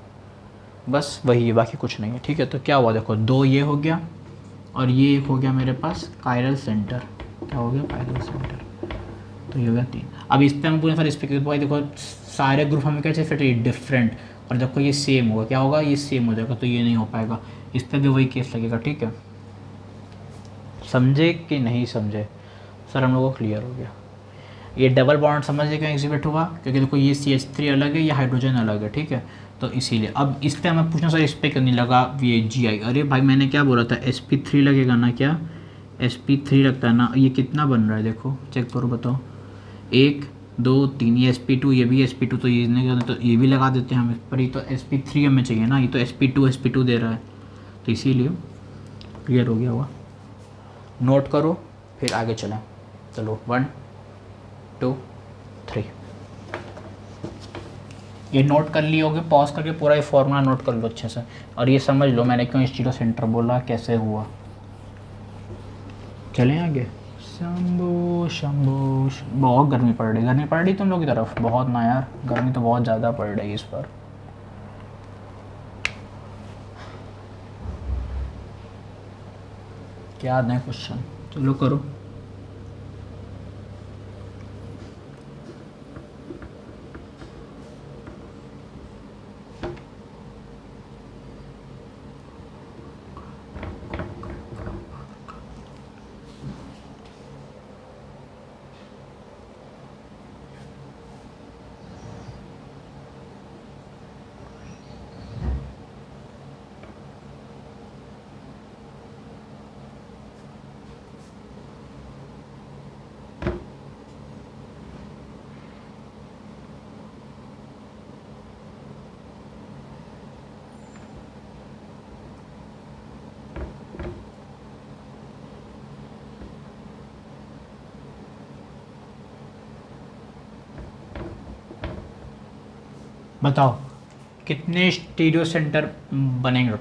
बस वही है, बाकी कुछ नहीं है। ठीक है, तो क्या हुआ देखो 2 ये हो गया, और ये एक हो गया मेरे पास कायरल सेंटर, क्या हो गया कायरल सेंटर, तो ये हो गया 3। अब इस पर हम पूरे सर इस पर भाई देखो सारे ग्रुप हमें क्या चाहिए डिफरेंट, और देखो ये सेम होगा, क्या होगा ये सेम हो जाएगा, तो ये नहीं हो पाएगा, इस पर भी वही केस लगेगा। ठीक है, समझे कि नहीं समझे सर, हम लोगों को क्लियर हो गया। ये डबल बॉन्ड समझिए क्यों एग्जिबिट हुआ, क्योंकि देखो ये CH3 अलग है, ये हाइड्रोजन अलग है, ठीक है, तो इसीलिए। अब इस पर हमें पूछना सर इस पर क्यों नहीं लगा ये GI, अरे भाई मैंने क्या बोला था sp3 लगेगा ना, क्या sp3 लगता है ना, ये कितना बन रहा है देखो चेक करो बताओ, 1 2 3, ये sp2 ये भी sp2, तो ये भी लगा देते हैं हम इस पर ही, तो sp3 हमें चाहिए ना, ये तो sp2 दे रहा है, तो इसीलिए क्लियर हो गया हुआ। नोट करो फिर आगे चलें, चलो 1 2 3, ये नोट कर लिए होगे, पॉज करके पूरा ये फॉर्मूला नोट कर लो अच्छे से, और ये समझ लो मैंने क्यों स्टीरियो सेंटर बोला, कैसे हुआ। चलें आगे। शंभू शंभू बहुत गर्मी पड़ रही तुम लोग की तरफ, बहुत ना यार, गर्मी तो बहुत ज़्यादा पड़ रही है इस पर। क्या दें क्वेश्चन, चलो करो। बताओ कितने स्टीरियो सेंटर बनेंगे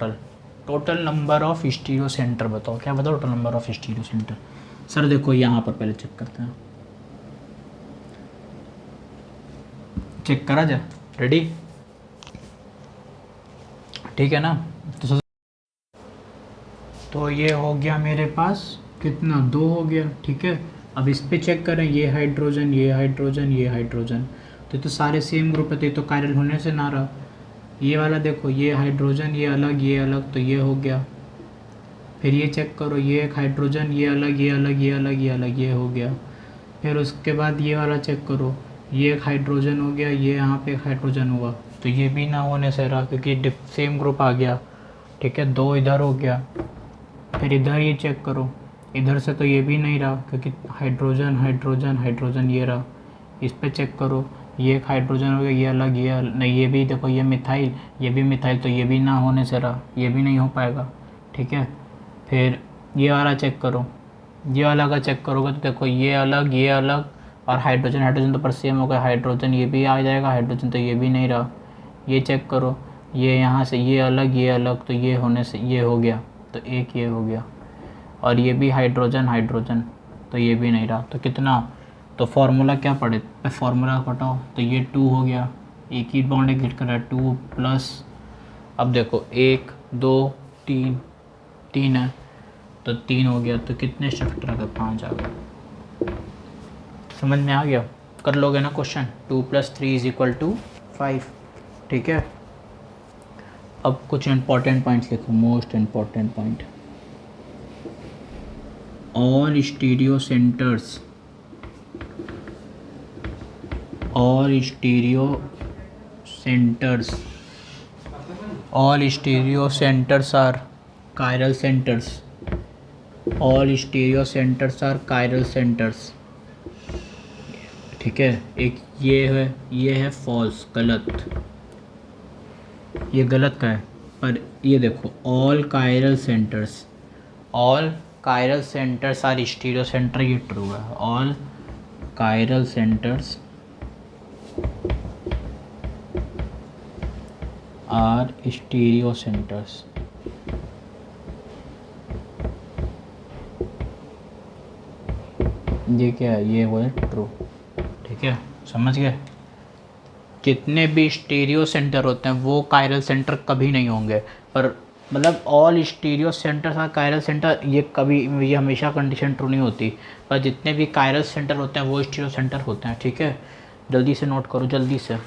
total number of stereo centre बताओ, क्या बताओ total number of stereo centre. Sir देखो यहाँ पर पहले चेक करते हैं, चेक करा जाए, रेडी, ठीक है ना। तो तो ये हो गया मेरे पास कितना, 2 हो गया, ठीक है। अब इस पे चेक करें, ये हाइड्रोजन, ये हाइड्रोजन, ये हाइड्रोजन, तो सारे सेम ग्रुप है, तो ये तो कायरल होने से ना रहा। ये वाला देखो, ये हाइड्रोजन, ये अलग, ये अलग, तो ये हो गया। फिर ये चेक करो, ये एक हाइड्रोजन, ये अलग, ये अलग, ये अलग, ये अलग, ये हो गया। फिर उसके बाद ये वाला चेक करो, ये एक हाइड्रोजन हो गया, ये यहाँ पे एक हाइड्रोजन हुआ, तो ये भी ना होने से रहा क्योंकि सेम ग्रुप आ गया, ठीक है। 2 इधर हो गया। फिर इधर ये चेक करो, इधर से तो ये भी नहीं रहा क्योंकि हाइड्रोजन हाइड्रोजन हाइड्रोजन ये रहा। इस पे चेक करो, ये एक हाइड्रोजन हो गया, ये अलग, ये नहीं, ये भी देखो, ये मिथाइल, ये भी मिथाइल, तो ये भी ना होने से रहा, ये भी नहीं हो पाएगा, ठीक है। फिर ये वाला चेक करो, ये वाला का चेक करोगे तो देखो, ये अलग, ये अलग, और हाइड्रोजन हाइड्रोजन तो पर सेम हो गया, हाइड्रोजन ये भी आ जाएगा, हाइड्रोजन तो ये भी नहीं रहा। ये चेक करो, ये यहाँ से ये अलग, तो ये होने से ये हो गया, तो एक ये हो गया, और ये भी हाइड्रोजन हाइड्रोजन, तो ये भी नहीं रहा। तो कितना, तो फार्मूला क्या पड़े, फार्मूला पटाओ, तो ये 2 हो गया, एक ही बॉन्ड एग्जिट कर रहा है, 2 प्लस, अब देखो 1 2 3, 3 है, तो 3 हो गया, तो कितने स्ट्रक्चर आ गए, 5 आ गए। समझ में आ गया, कर लोगे ना क्वेश्चन। 2 + 3 = 5, ठीक है। अब कुछ इंपॉर्टेंट पॉइंट्स लिखो, most important point, all stereo centers, all stereo centers, all stereo centers are chiral centers, all stereo centers are chiral centers, ठीक है। एक ये है फॉल्स, गलत, ये गलत का है, पर ये देखो, all chiral centers, all chiral centers are stereo center, ये ट्रू है। all chiral centers are stereo centers, ये क्या है, ये वो है ट्रू, ठीक है। समझ गए, जितने भी स्टीरियो सेंटर होते हैं वो कायरल सेंटर कभी नहीं होंगे, पर मतलब ऑल स्टीरियो सेंटर और कायरल सेंटर, ये हमेशा कंडीशन ट्रू नहीं होती, पर जितने भी कायरल सेंटर होते हैं वो स्टीरियो सेंटर होते हैं, ठीक है। जल्दी से नोट करो, जल्दी से।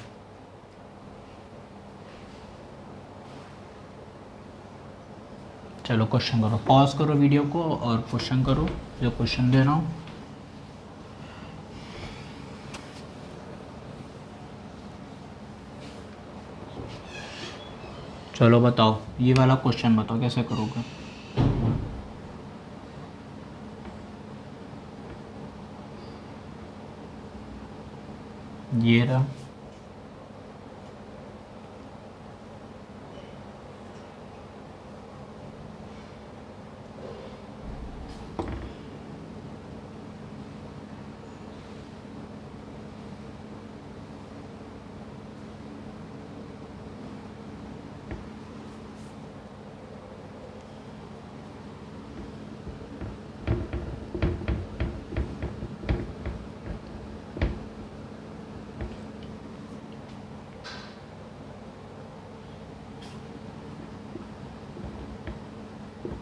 चलो क्वेश्चन करो, पॉज करो वीडियो को और क्वेश्चन करो, जो क्वेश्चन दे रहा हूँ। चलो बताओ, ये वाला क्वेश्चन बताओ कैसे करोगे। ये रहा,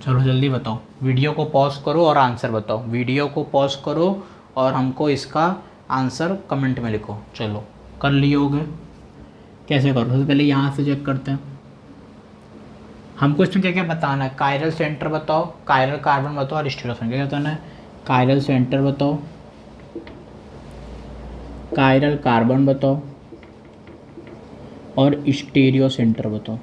चलो जल्दी बताओ, वीडियो को पॉज करो और आंसर बताओ, वीडियो को पॉज करो और हमको इसका आंसर कमेंट में लिखो। चलो कर लिए होगे, कैसे करो, सबसे पहले यहाँ से चेक करते हैं। हमको इसमें क्या क्या बताना है, कायरल सेंटर बताओ, कायरल कार्बन बताओ और स्टीरियो सेंटर, क्या बताना है, कायरल सेंटर बताओ, कायरल कार्बन बताओ और स्टीरियो सेंटर बताओ।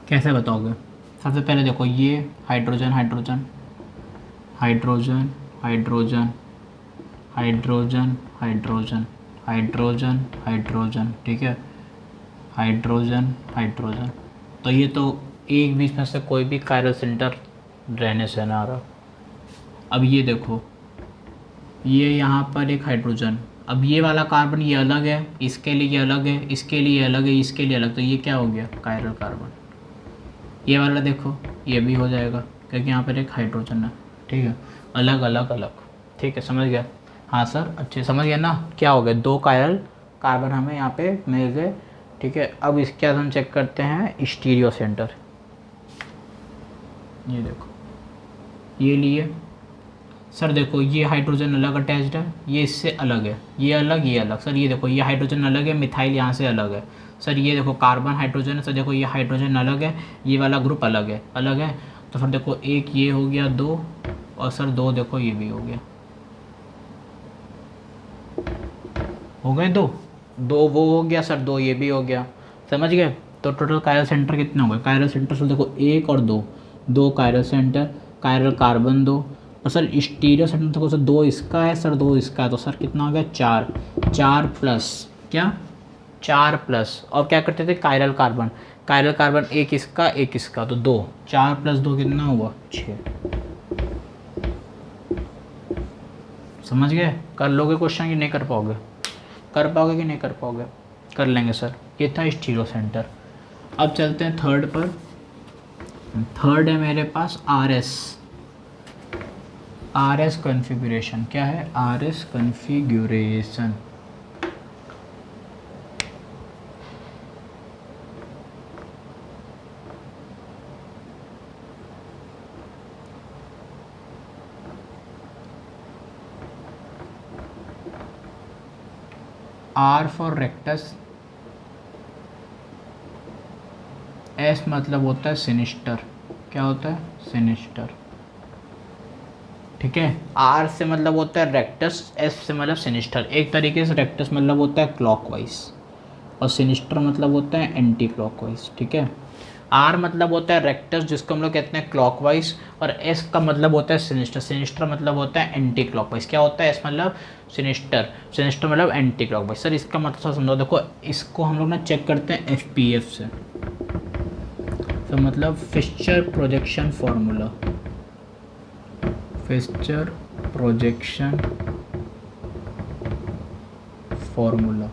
कैसे बताओगे, सबसे पहले देखो, ये hydrogen hydrogen hydrogen hydrogen hydrogen hydrogen hydrogen hydrogen, ठीक है, हाइड्रोजन हाइड्रोजन, तो ये तो एक बीच में से कोई भी कायरल सेंटर रहने से ना आ रहा। अब ये देखो, ये यहाँ पर एक हाइड्रोजन, अब ये वाला कार्बन ये अलग है, इसके लिए ये अलग है, इसके लिए अलग है, इसके लिए अलग, तो ये क्या हो गया, कायरल कार्बन। ये वाला देखो, ये भी हो जाएगा क्योंकि यहाँ पर एक हाइड्रोजन है, ठीक है, अलग अलग अलग, ठीक है। समझ गया, हाँ सर, अच्छे समझ गया ना, क्या हो गया, 2 कायरल कार्बन हमें यहाँ पे मिल गए, ठीक है। अब इसके बाद हम चेक करते हैं स्टीरियो सेंटर। ये देखो, ये लिए सर, देखो ये हाइड्रोजन अलग अटैच्ड है, ये इससे अलग है, ये अलग ये अलग। सर ये देखो, ये हाइड्रोजन अलग है, मिथाइल यहाँ से अलग है। सर ये देखो कार्बन हाइड्रोजन है, सर देखो ये हाइड्रोजन अलग है, ये वाला ग्रुप अलग है, अलग है। तो फिर देखो एक ये हो गया 2, और सर 2 देखो ये भी हो गया, हो गए 2 2 वो हो गया सर, 2 ये भी हो गया, समझ गए। तो टोटल कायरल सेंटर कितने हो गए? कायरल सेंटर सर देखो 1 और 2, 2 कायरल सेंटर, कायरल कार्बन 2, और सर स्टीरियो सेंटर देखो सर 2 इसका है, सर 2 इसका है, तो सर कितना हो गया 4, 4 प्लस क्या 4 प्लस, और क्या करते थे कायरल कार्बन एक इसका तो 2, 4 प्लस 2 कितना हुआ 6। समझ गए? कर लोगे क्वेश्चन कि नहीं कर पाओगे? कर पाओगे कि नहीं कर पाओगे? कर लेंगे सर। ये था स्टीरियो सेंटर। अब चलते हैं थर्ड पर। थर्ड है मेरे पास आर एस कन्फिगुरेशन। क्या है? R S configuration. R for rectus, S मतलब होता है सिनिस्टर। क्या होता है? सिनिस्टर। ठीक है, आर से मतलब होता है रेक्टस, एस से मतलब सिनिस्टर। एक तरीके से रेक्टस मतलब होता है क्लॉकवाइज और सिनिस्टर मतलब होता है एंटी क्लॉकवाइज। ठीक है, आर मतलब होता है रेक्टस जिसको हम लोग कहते हैं क्लॉकवाइज, और एस का मतलब होता है सिनिस्टर। सिनिस्टर मतलब होता है एंटी क्लॉकवाइज। क्या होता है? एस मतलब सिनिस्टर, सिनिस्टर मतलब एंटी क्लॉकवाइज। सर इसका मतलब समझो, देखो इसको हम लोग ना चेक करते हैं एफपीएफ से। तो मतलब फिश्चर प्रोजेक्शन फार्मूला, फिश्चर प्रोजेक्शन फार्मूला।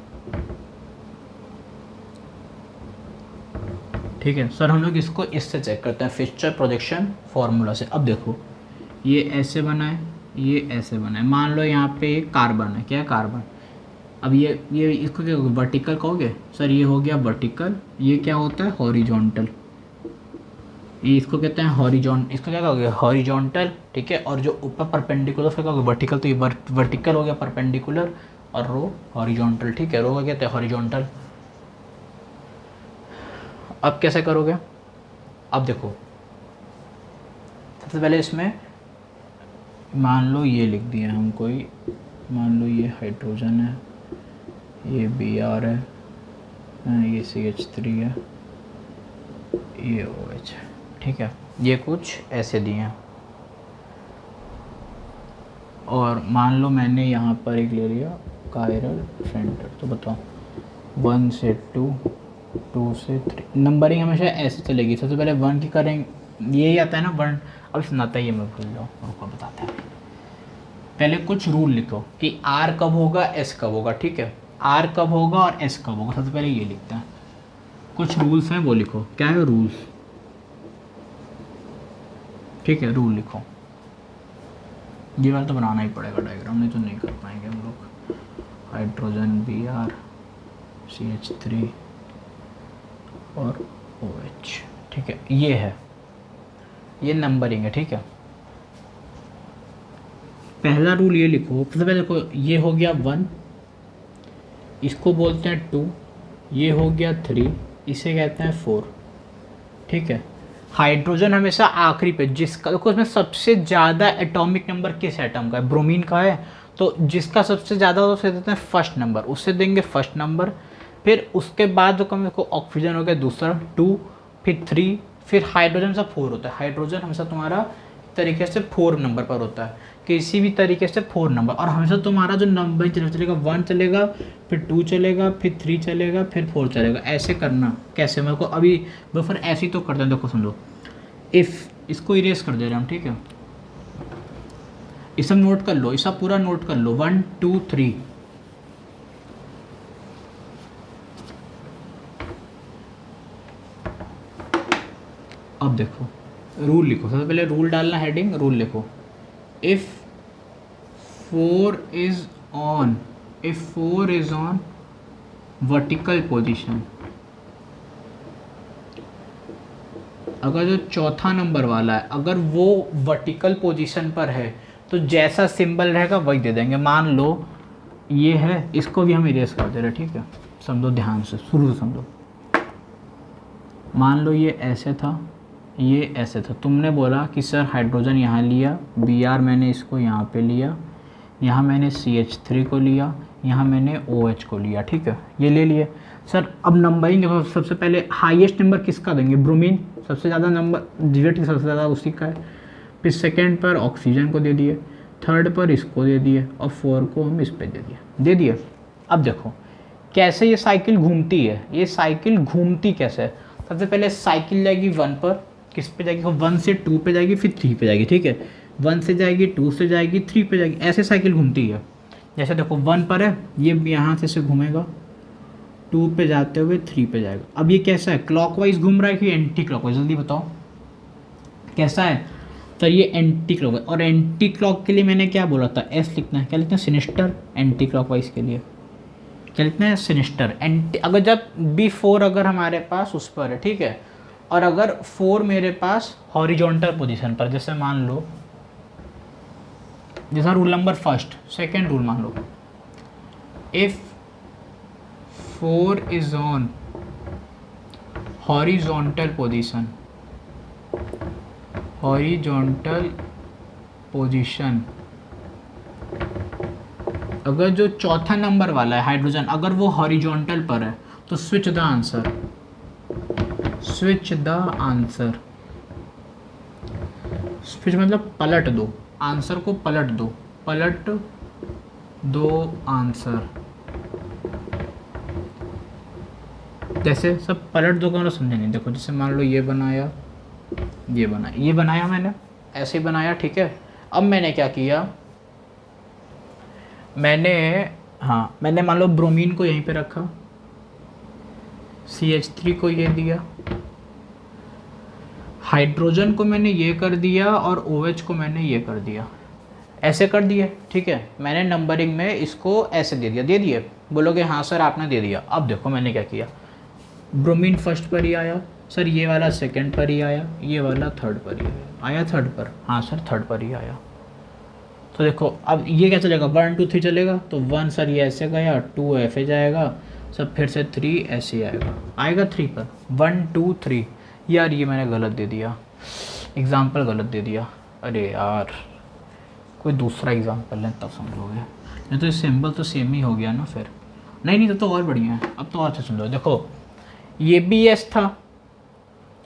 ठीक है सर, हम लोग इसको इससे चेक करते हैं, फिश्चर प्रोजेक्शन फार्मूला से। अब देखो ये ऐसे बना है, ये ऐसे बना है। मान लो यहाँ पे कार्बन है। क्या है? कार्बन। अब ये इसको क्या वर्टिकल कहोगे? सर ये हो गया वर्टिकल। ये क्या होता है? हॉरिजॉन्टल। ये इसको कहते हैं इसको क्या कहोगे? हॉरिजॉन्टल। ठीक है, और जो ऊपर परपेंडिकुलर फिर कहोगे वर्टिकल। तो ये वर्टिकल हो गया परपेंडिकुलर, और रो हॉरिजॉन्टल। ठीक है, रो का कहते हैं हॉरिजॉन्टल। अब कैसे करोगे? अब देखो सबसे पहले इसमें मान लो ये लिख दिया हम कोई, मान लो ये हाइड्रोजन है, ये Br है, ये CH3 है, ये OH है। ठीक है, ये कुछ ऐसे दिए हैं। और मान लो मैंने यहाँ पर एक ले लिया कायरल सेंटर। तो बताओ 1 से 2, 2 से 3, नंबरिंग हमेशा ऐसे चलेगी। सबसे पहले 1 की करेंगे, यही आता है ना 1। अब सुनाता है ये, मैं भूल जाऊँ, रुको बताते हैं। पहले कुछ रूल लिखो कि आर कब होगा, एस कब होगा। ठीक है, आर कब होगा और एस कब होगा। सबसे पहले ये लिखते हैं, कुछ रूल्स हैं वो लिखो। क्या है? रूल्स। ठीक है, रूल लिखो। ये वाला तो बनाना ही पड़ेगा डायग्राम, नहीं तो नहीं कर पाएंगे हम लोग। हाइड्रोजन Br, CH3 और OH। ठीक है, ये है, ये नंबरिंग है। ठीक है, पहला रूल ये लिखो। सबसे पहले देखो ये हो गया 1, इसको बोलते हैं 2, ये हो गया 3, इसे कहते हैं 4। ठीक है, हाइड्रोजन हमेशा आखिरी पे, जिसका देखो उसमें सबसे ज़्यादा एटॉमिक नंबर किस एटम का है? ब्रोमीन का है। तो जिसका सबसे ज़्यादा हो उसे देते हैं फर्स्ट नंबर, उससे देंगे फर्स्ट नंबर। फिर उसके बाद जो कम देखो ऑक्सीजन हो गया दूसरा 2, फिर 3, फिर हाइड्रोजन से 4 होता है। हाइड्रोजन हमेशा तुम्हारा तरीके से 4 नंबर पर होता है, किसी भी तरीके से 4 नंबर। और हमेशा तुम्हारा जो नंबर चलेगा 1 चलेगा, फिर 2 चलेगा, फिर 3 चलेगा, फिर 4 चलेगा। ऐसे करना। कैसे? मेरे को अभी फिर ऐसे ही तो करते हैं। देखो समझो, इफ़ इसको इरेज कर दे रहे हम। ठीक है, ये सब नोट कर लो, ये सब पूरा नोट कर लो। 1 2 3। अब देखो रूल लिखो। सबसे पहले रूल डालना, हेडिंग रूल लिखो। If 4 is on, if 4 is on vertical position, अगर जो चौथा नंबर वाला है अगर वो वर्टिकल पोजीशन पर है तो जैसा सिंबल रहेगा वही दे देंगे। मान लो ये है, इसको भी हम इरेज कर दे रहे हैं, ठीक है, समझो ध्यान से, शुरू से समझो। मान लो ये ऐसे था, ये ऐसे था, तुमने बोला कि सर हाइड्रोजन यहाँ लिया, Br मैंने इसको यहाँ पे लिया, यहाँ मैंने CH3 को लिया, यहाँ मैंने OH को लिया, ठीक है, ये ले लिए। सर अब नंबरिंग देखो, सबसे पहले हाईएस्ट नंबर किसका देंगे, ब्रोमीन, सबसे ज़्यादा नंबर डिजिट सबसे ज़्यादा उसी का है। फिर सेकेंड पर ऑक्सीजन को दे दिए, थर्ड पर इसको दे दिए, और 4 को हम इस पे दे दिए। अब देखो कैसे ये साइकिल घूमती है, ये साइकिल घूमती कैसे है। सबसे पहले साइकिल जाएगी 1 पर, किस पे जाएगी, 1 से 2 पे जाएगी, फिर 3 पे जाएगी, ठीक है, 1 से जाएगी, 2 से जाएगी, 3 पे जाएगी, ऐसे साइकिल घूमती है। जैसे देखो 1 पर है, ये यहाँ से घूमेगा, 2 पे जाते हुए 3 पे जाएगा। अब ये कैसा है, क्लॉकवाइज घूम रहा है कि एंटी क्लॉकवाइज, जल्दी बताओ कैसा है। तो ये एंटी क्लॉकवाइज, और एंटी क्लॉक के लिए मैंने क्या बोला था, एस लिखना है, क्या लिखना है, सिनिस्टर। एंटी क्लॉकवाइज के लिए क्या लिखना है, सिनिस्टर। एंटी, अगर जब B4 अगर हमारे पास उस पर है, ठीक है, और अगर 4 मेरे पास हॉरिजॉन्टल पोजीशन पर, जैसे मान लो, जैसा rule number first, second rule मान लो, if 4 is on horizontal position, horizontal position, अगर जो चौथा नंबर वाला है हाइड्रोजन अगर वो हॉरिजॉन्टल पर है तो switch the answer, switch the answer, switch मतलब पलट दो, आंसर को पलट दो, पलट दो आंसर। जैसे सब पलट दो का समझे नहीं, देखो जैसे मान लो ये बनाया, ये बनाया, ये बनाया मैंने, ऐसे ही बनाया, ठीक है। अब मैंने क्या किया, मैंने मान लो ब्रोमीन को यहीं पे रखा, CH3 को ये दिया, हाइड्रोजन को मैंने ये कर दिया, और OH को मैंने ये कर दिया, ऐसे कर दिए, ठीक है। मैंने नंबरिंग में इसको ऐसे दे दिए, बोलोगे हाँ सर आपने दे दिया। अब देखो मैंने क्या किया, ब्रोमीन फर्स्ट पर ही आया सर, ये वाला सेकंड पर ही आया, ये वाला थर्ड पर ही आया, थर्ड पर, हाँ सर थर्ड पर ही आया। तो देखो अब ये क्या चलेगा, 1 2 3 चलेगा, तो 1 सर ये ऐसे गया, 2 ऐसे जाएगा, सब फिर से 3 ऐसे आएगा 3 पर, 1 2 3। यार ये मैंने गलत दे दिया, एग्जाम्पल गलत दे दिया, अरे यार कोई दूसरा एग्जाम्पल लें तब समझोगे, नहीं तो सिंबल तो सेम ही हो गया ना फिर। नहीं तो और बढ़िया है, अब तो और अच्छा समझो। देखो ये भी एस था,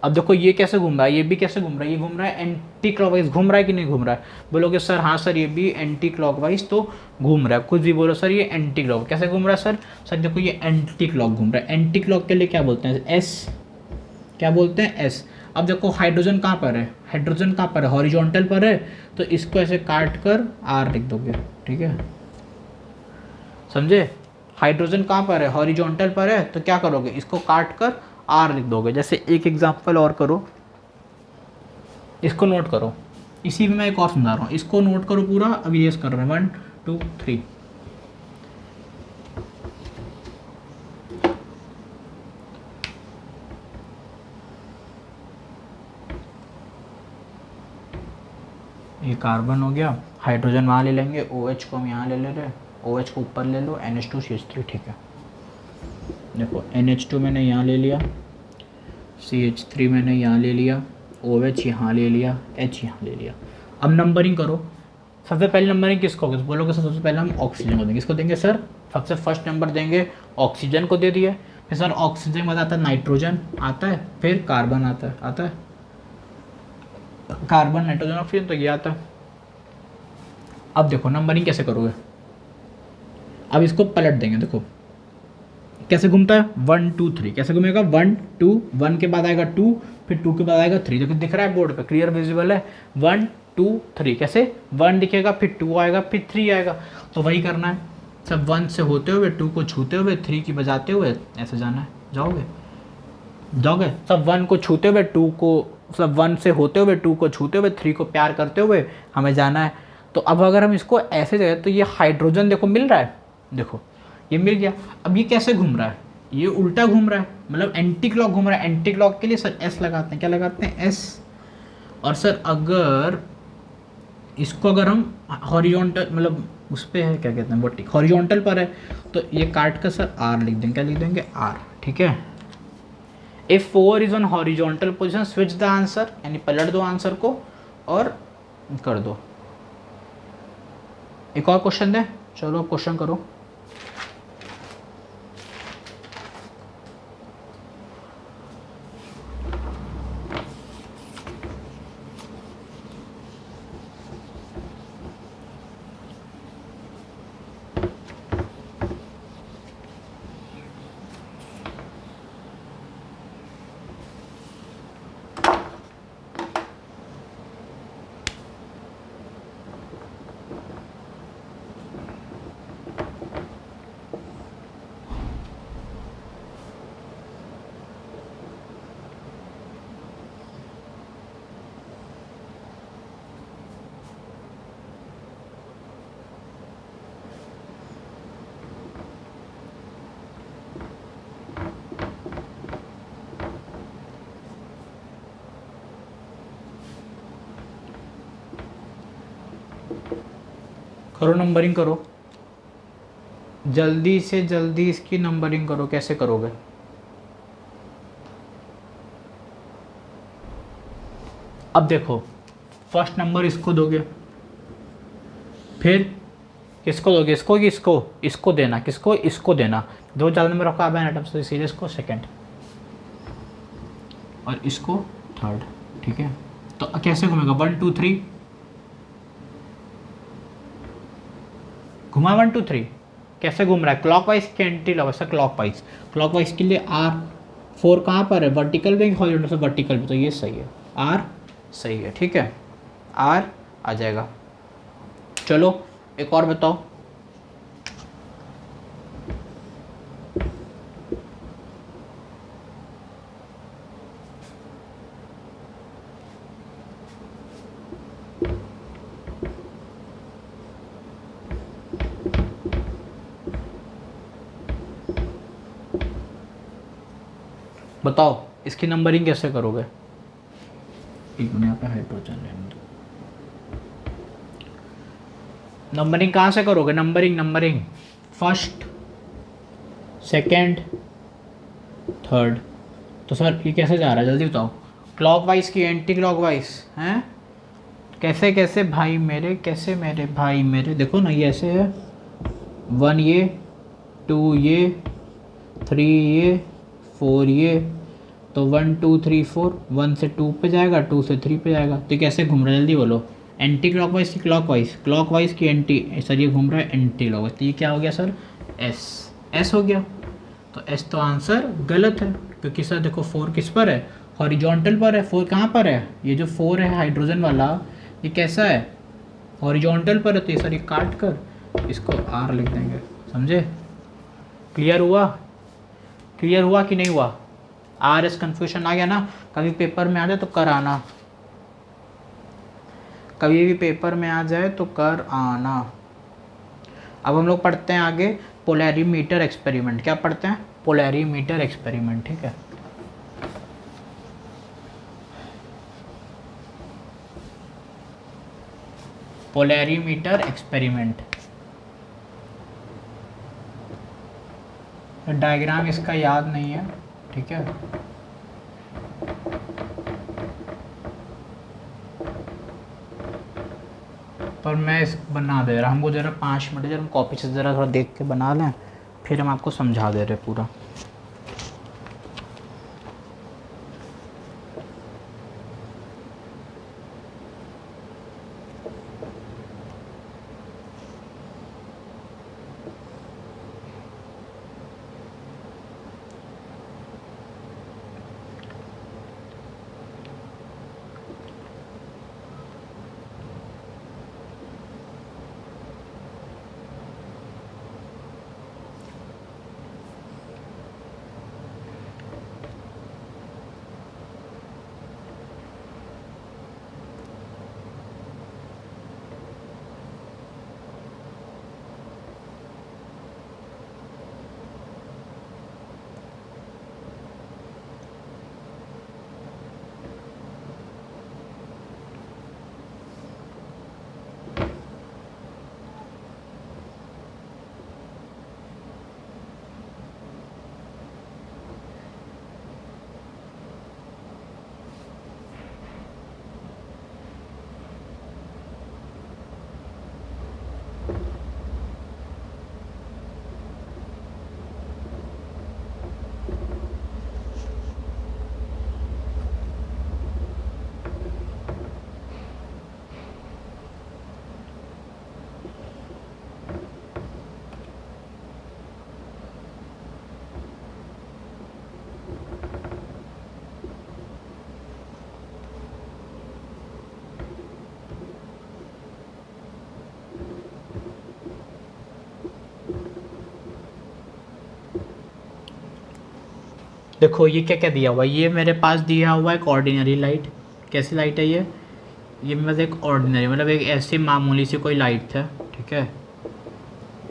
अब देखो ये कैसे घूम रहा है, ये भी कैसे घूम रहा है, ये घूम रहा है एंटी क्लॉकवाइज, घूम रहा है कि नहीं घूम रहा है, बोलोगे सर हाँ सर ये भी एंटी क्लॉकवाइज तो घूम रहा है, कुछ भी बोलो सर ये एंटी क्लॉक कैसे घूम रहा है सर देखो ये एंटी क्लॉक घूम रहा है। एंटी क्लॉक के लिए क्या बोलते हैं, एस, क्या बोलते हैं, एस। अब देखो हाइड्रोजन कहाँ पर है, हाइड्रोजन कहाँ पर है, हॉरिजॉन्टल पर है, तो इसको ऐसे काट कर आर लिख दोगे, ठीक है, समझे। हाइड्रोजन कहाँ पर है, हॉरिजॉन्टल पर है, तो क्या करोगे, इसको काट कर आर लिख दोगे। जैसे एक एग्जांपल और करो, इसको नोट करो, इसी में मैं एक और समझा रहा हूँ, इसको नोट करो पूरा, अभी ये कर रहे हैं 1 2 3। ये कार्बन हो गया, हाइड्रोजन वहाँ ले लेंगे, OH को हम यहाँ ले रहे हैं, OH को ऊपर ले लो, NH2CH3, ठीक है। देखो NH2 मैंने यहाँ ले लिया, CH3 मैंने यहाँ ले लिया, OH यहाँ ले लिया, H यहाँ ले लिया। अब नंबरिंग करो, सबसे पहले नंबरिंग किसको होगी, बोलोगे सर सबसे पहले हम ऑक्सीजन को देंगे, किसको देंगे सर, सबसे फर्स्ट नंबर देंगे ऑक्सीजन को दे दिए, फिर सर ऑक्सीजन के बाद आता है नाइट्रोजन आता है, फिर कार्बन आता है कार्बन नाइट्रोजन ऑक्सीजन, तो ये आता है। अब देखो नंबरिंग कैसे करोगे, अब इसको पलट देंगे, देखो कैसे घूमता है, 1 2 3 कैसे घूमेगा, 1 2 1 के बाद आएगा 2, फिर 2 के बाद आएगा 3, देखो दिख रहा है बोर्ड पे क्लियर विजिबल है, 1 2 3 कैसे, 1 दिखेगा, फिर 2 आएगा, फिर 3 आएगा, तो वही करना है, सब 1 से होते हुए 2 को छूते हुए 3 की बजाते हुए ऐसे जाना है, जाओगे सब 1 को छूते हुए 2 को, सब 1 से होते हुए 2 को छूते हुए 3 को प्यार करते हुए हमें जाना है। तो अब अगर हम इसको ऐसे जाए तो ये हाइड्रोजन देखो मिल रहा है, देखो ये मिल गया। अब ये कैसे घूम रहा है, ये उल्टा घूम रहा है, मतलब एंटी क्लॉक घूम रहा है। एंटी क्लॉक के लिए सर एस लगाते हैं, क्या लगाते हैं, एस। और सर अगर इसको अगर हम हॉरिजॉन्टल, मतलब उस पर है, क्या कहते हैं, वर्टिकल, हॉरिजॉन्टल पर है, तो ये काट कर सर आर लिख देंगे, क्या लिख देंगे, आर। ठीक है। If 4 is on horizontal position switch the answer, यानी पलट दो आंसर को और कर दो। एक और क्वेश्चन दे, चलो क्वेश्चन करो। करो नंबरिंग करो, जल्दी से जल्दी इसकी नंबरिंग करो। कैसे करोगे? अब देखो, फर्स्ट नंबर इसको दोगे, फिर किसको दोगे, इसको कि इसको, इसको देना, किसको, इसको देना। दो ज़्यादा नंबर रखो अब एटम्स, तो इसीलिए इसको सेकेंड और इसको थर्ड। ठीक है, तो कैसे घूमेगा, 1 2 3 घुमा, 1 2 3 कैसे घूम रहा है, क्लॉकवाइज के एंटी क्लॉकवाइज, क्लॉकवाइज। क्लॉकवाइज के लिए आर 4 कहाँ पर है, वर्टिकल पे, हॉरिजॉन्टल से वर्टिकल पे, तो ये सही है, आर सही है। ठीक है, आर आ जाएगा। चलो एक और बताओ। बताओ इसकी नंबरिंग कैसे करोगे। एक मिनट, यहाँ पे हाइड्रोजन रहने दो। नंबरिंग कहाँ से करोगे, नंबरिंग फर्स्ट, सेकंड, थर्ड। तो सर ये कैसे जा रहा है, जल्दी बताओ। क्लॉकवाइज की एंटी क्लॉकवाइज हैं, कैसे कैसे भाई मेरे, कैसे मेरे भाई मेरे, देखो ना, ये ऐसे है, 1 ये, 2 ये, 3 ये, 4 ये, तो 1 2 3 4, 1 से 2 पे जाएगा, 2 से 3 पे जाएगा। तो कैसे घूम रहा है, जल्दी बोलो। एंटी क्लॉकवाइज की क्लॉकवाइज, क्लॉकवाइज की एंटी, सर ये घूम रहा है एंटी क्लॉकवाइज, तो ये क्या हो गया सर, एस हो गया। तो एस तो आंसर गलत है, क्योंकि सर देखो 4 किस पर है, हॉरिजॉन्टल पर है। 4 कहाँ पर है, ये जो 4 है हाइड्रोजन वाला, ये कैसा है, हॉरिजॉन्टल पर है। तो ये सर ये काट कर इसको आर लिख देंगे, समझे। क्लियर हुआ, क्लियर हुआ कि नहीं हुआ, आर एस कन्फ्यूजन आ गया ना। कभी पेपर में आ जाए तो कर आना, कभी भी पेपर में आ जाए तो कर आना। अब हम लोग पढ़ते हैं आगे पोलैरीमीटर एक्सपेरिमेंट। क्या पढ़ते हैं, पोलैरीमीटर एक्सपेरिमेंट। ठीक है, पोलैरीमीटर एक्सपेरिमेंट। डायग्राम इसका याद नहीं है, ठीक है। पर मैं इस बना दे रहा, हमको ज़रा 5 मिनट, जरा हम कॉपी से ज़रा थोड़ा देख के बना लें, फिर हम आपको समझा दे रहे पूरा। देखो ये क्या क्या दिया हुआ है, ये मेरे पास दिया हुआ है एक ऑर्डिनरी लाइट। कैसी लाइट है ये मतलब एक ऑर्डिनरी, मतलब एक ऐसी मामूली सी कोई लाइट है, ठीक है।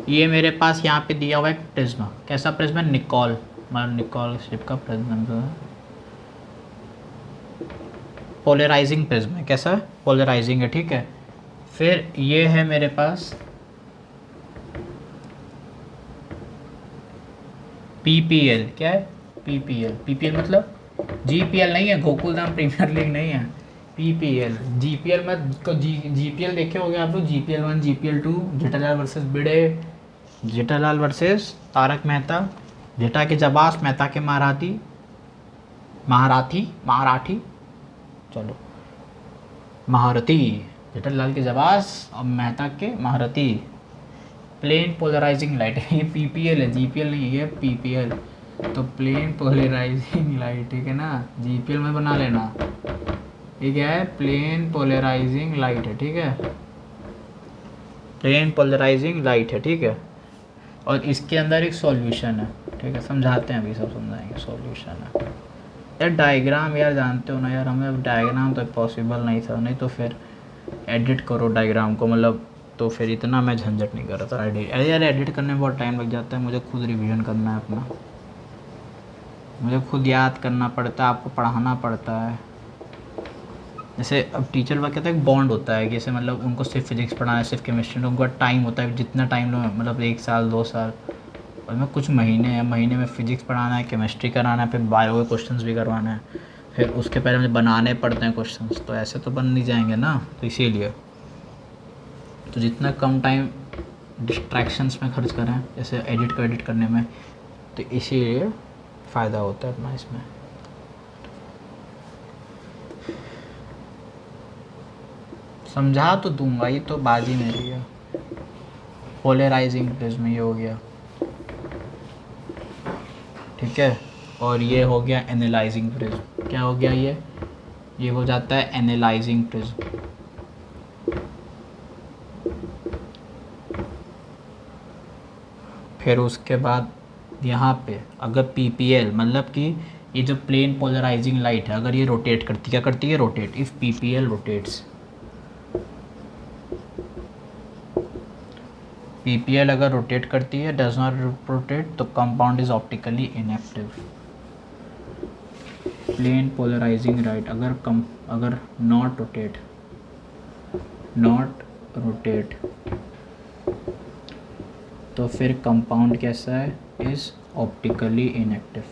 ये मेरे पास यहाँ पे दिया हुआ है एक प्रिज्मा। कैसा प्रिज्मा? निकोल, मतलब निकोल शेप का प्रिज्मा जो है, पोलराइजिंग प्रिज्म है। कैसा है? पोलराइजिंग है, ठीक है। फिर ये है मेरे पास PPL। क्या है? PPL मतलब GPL नहीं है, गोकुलधाम प्रीमियर लीग नहीं है। PPL, GPL में GPL देखे होंगे आप लोग, GPL 1, GPL 2, जेठालाल वर्सेस भिड़े, जेठालाल वर्सेस तारक मेहता, जेठा के जबास मेहता के महाराठी, चलो महारथी, जेठालाल के जबास और मेहता के महारथी। प्लेन पोलराइजिंग लाइट है, ये PPL है, GPL नहीं है, ये PPL। तो प्लेन पोलराइजिंग लाइट, ठीक है ना, GPL में बना लेना। ये क्या है? प्लेन पोलराइजिंग लाइट है, ठीक है, प्लेन पोलराइजिंग लाइट है, ठीक है। और इसके अंदर एक सॉल्यूशन है, ठीक है, समझाते हैं अभी, सब समझाएंगे। सॉल्यूशन है यार, डायग्राम यार जानते हो ना यार, हमें अब डायग्राम तो पॉसिबल नहीं था, नहीं तो फिर एडिट करो डायग्राम को, मतलब तो फिर इतना मैं झंझट नहीं कर रहा था एडिट। अरे यार एडिट करने में बहुत टाइम लग जाता है, मुझे खुद रिवीजन करना है अपना, मुझे खुद याद करना पड़ता है, आपको पढ़ाना पड़ता है। जैसे अब टीचर का कहता है एक बॉन्ड होता है, जैसे मतलब उनको सिर्फ फिजिक्स पढ़ाना है, सिर्फ केमिस्ट्री, उनका टाइम होता है, जितना टाइम लो, मतलब 1 साल 2 साल, और मैं कुछ महीने हैं, महीने में फिजिक्स पढ़ाना है, केमिस्ट्री कराना है, फिर बायो के क्वेश्चंस भी करवाना है, फिर उसके पहले मुझे बनाने पड़ते हैं क्वेश्चंस, तो ऐसे तो बन नहीं जाएंगे ना, तो इसीलिए तो जितना कम टाइम डिस्ट्रैक्शंस में खर्च करें, जैसे एडिट करने में, तो इसीलिए फ़ायदा होता है अपना इसमें। समझा तो दूंगा, ये तो बाजी मेरी है। पोलराइजिंग प्रिज्म ये हो गया, ठीक है। और ये हो गया एनालाइजिंग प्रिज्म। क्या हो गया ये हो जाता है एनालाइजिंग प्रिज्म। फिर उसके बाद यहाँ पे अगर PPL मतलब कि ये जो प्लेन पोलराइजिंग लाइट है, अगर ये रोटेट करती, क्या करती है? Rotate. If PPL rotates, PPL अगर रोटेट करती है, डज नॉट रोटेट, तो compound is optically inactive. Plane polarising light अगर नॉट रोटेट तो फिर कंपाउंड कैसा है? Is optically inactive.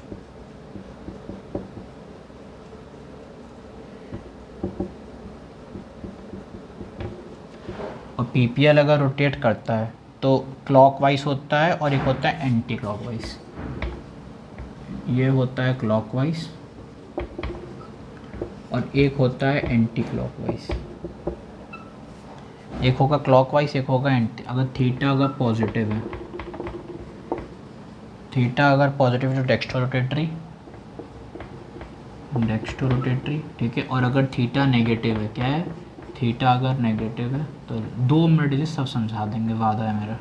और PPL अगर रोटेट करता है तो क्लॉकवाइज होता है, और एक होता है एंटी क्लॉकवाइज। ये होता है क्लॉकवाइज और एक होता है एंटी क्लॉकवाइज। एक होगा क्लॉकवाइज, एक होगा एंटी। अगर थीटा अगर पॉजिटिव है, तो डेक्स्ट्रो रोटेटरी, ठीक है। और अगर थीटा नेगेटिव है, क्या है? थीटा अगर नेगेटिव है तो 2 मिनट से सब समझा देंगे, वादा है मेरा।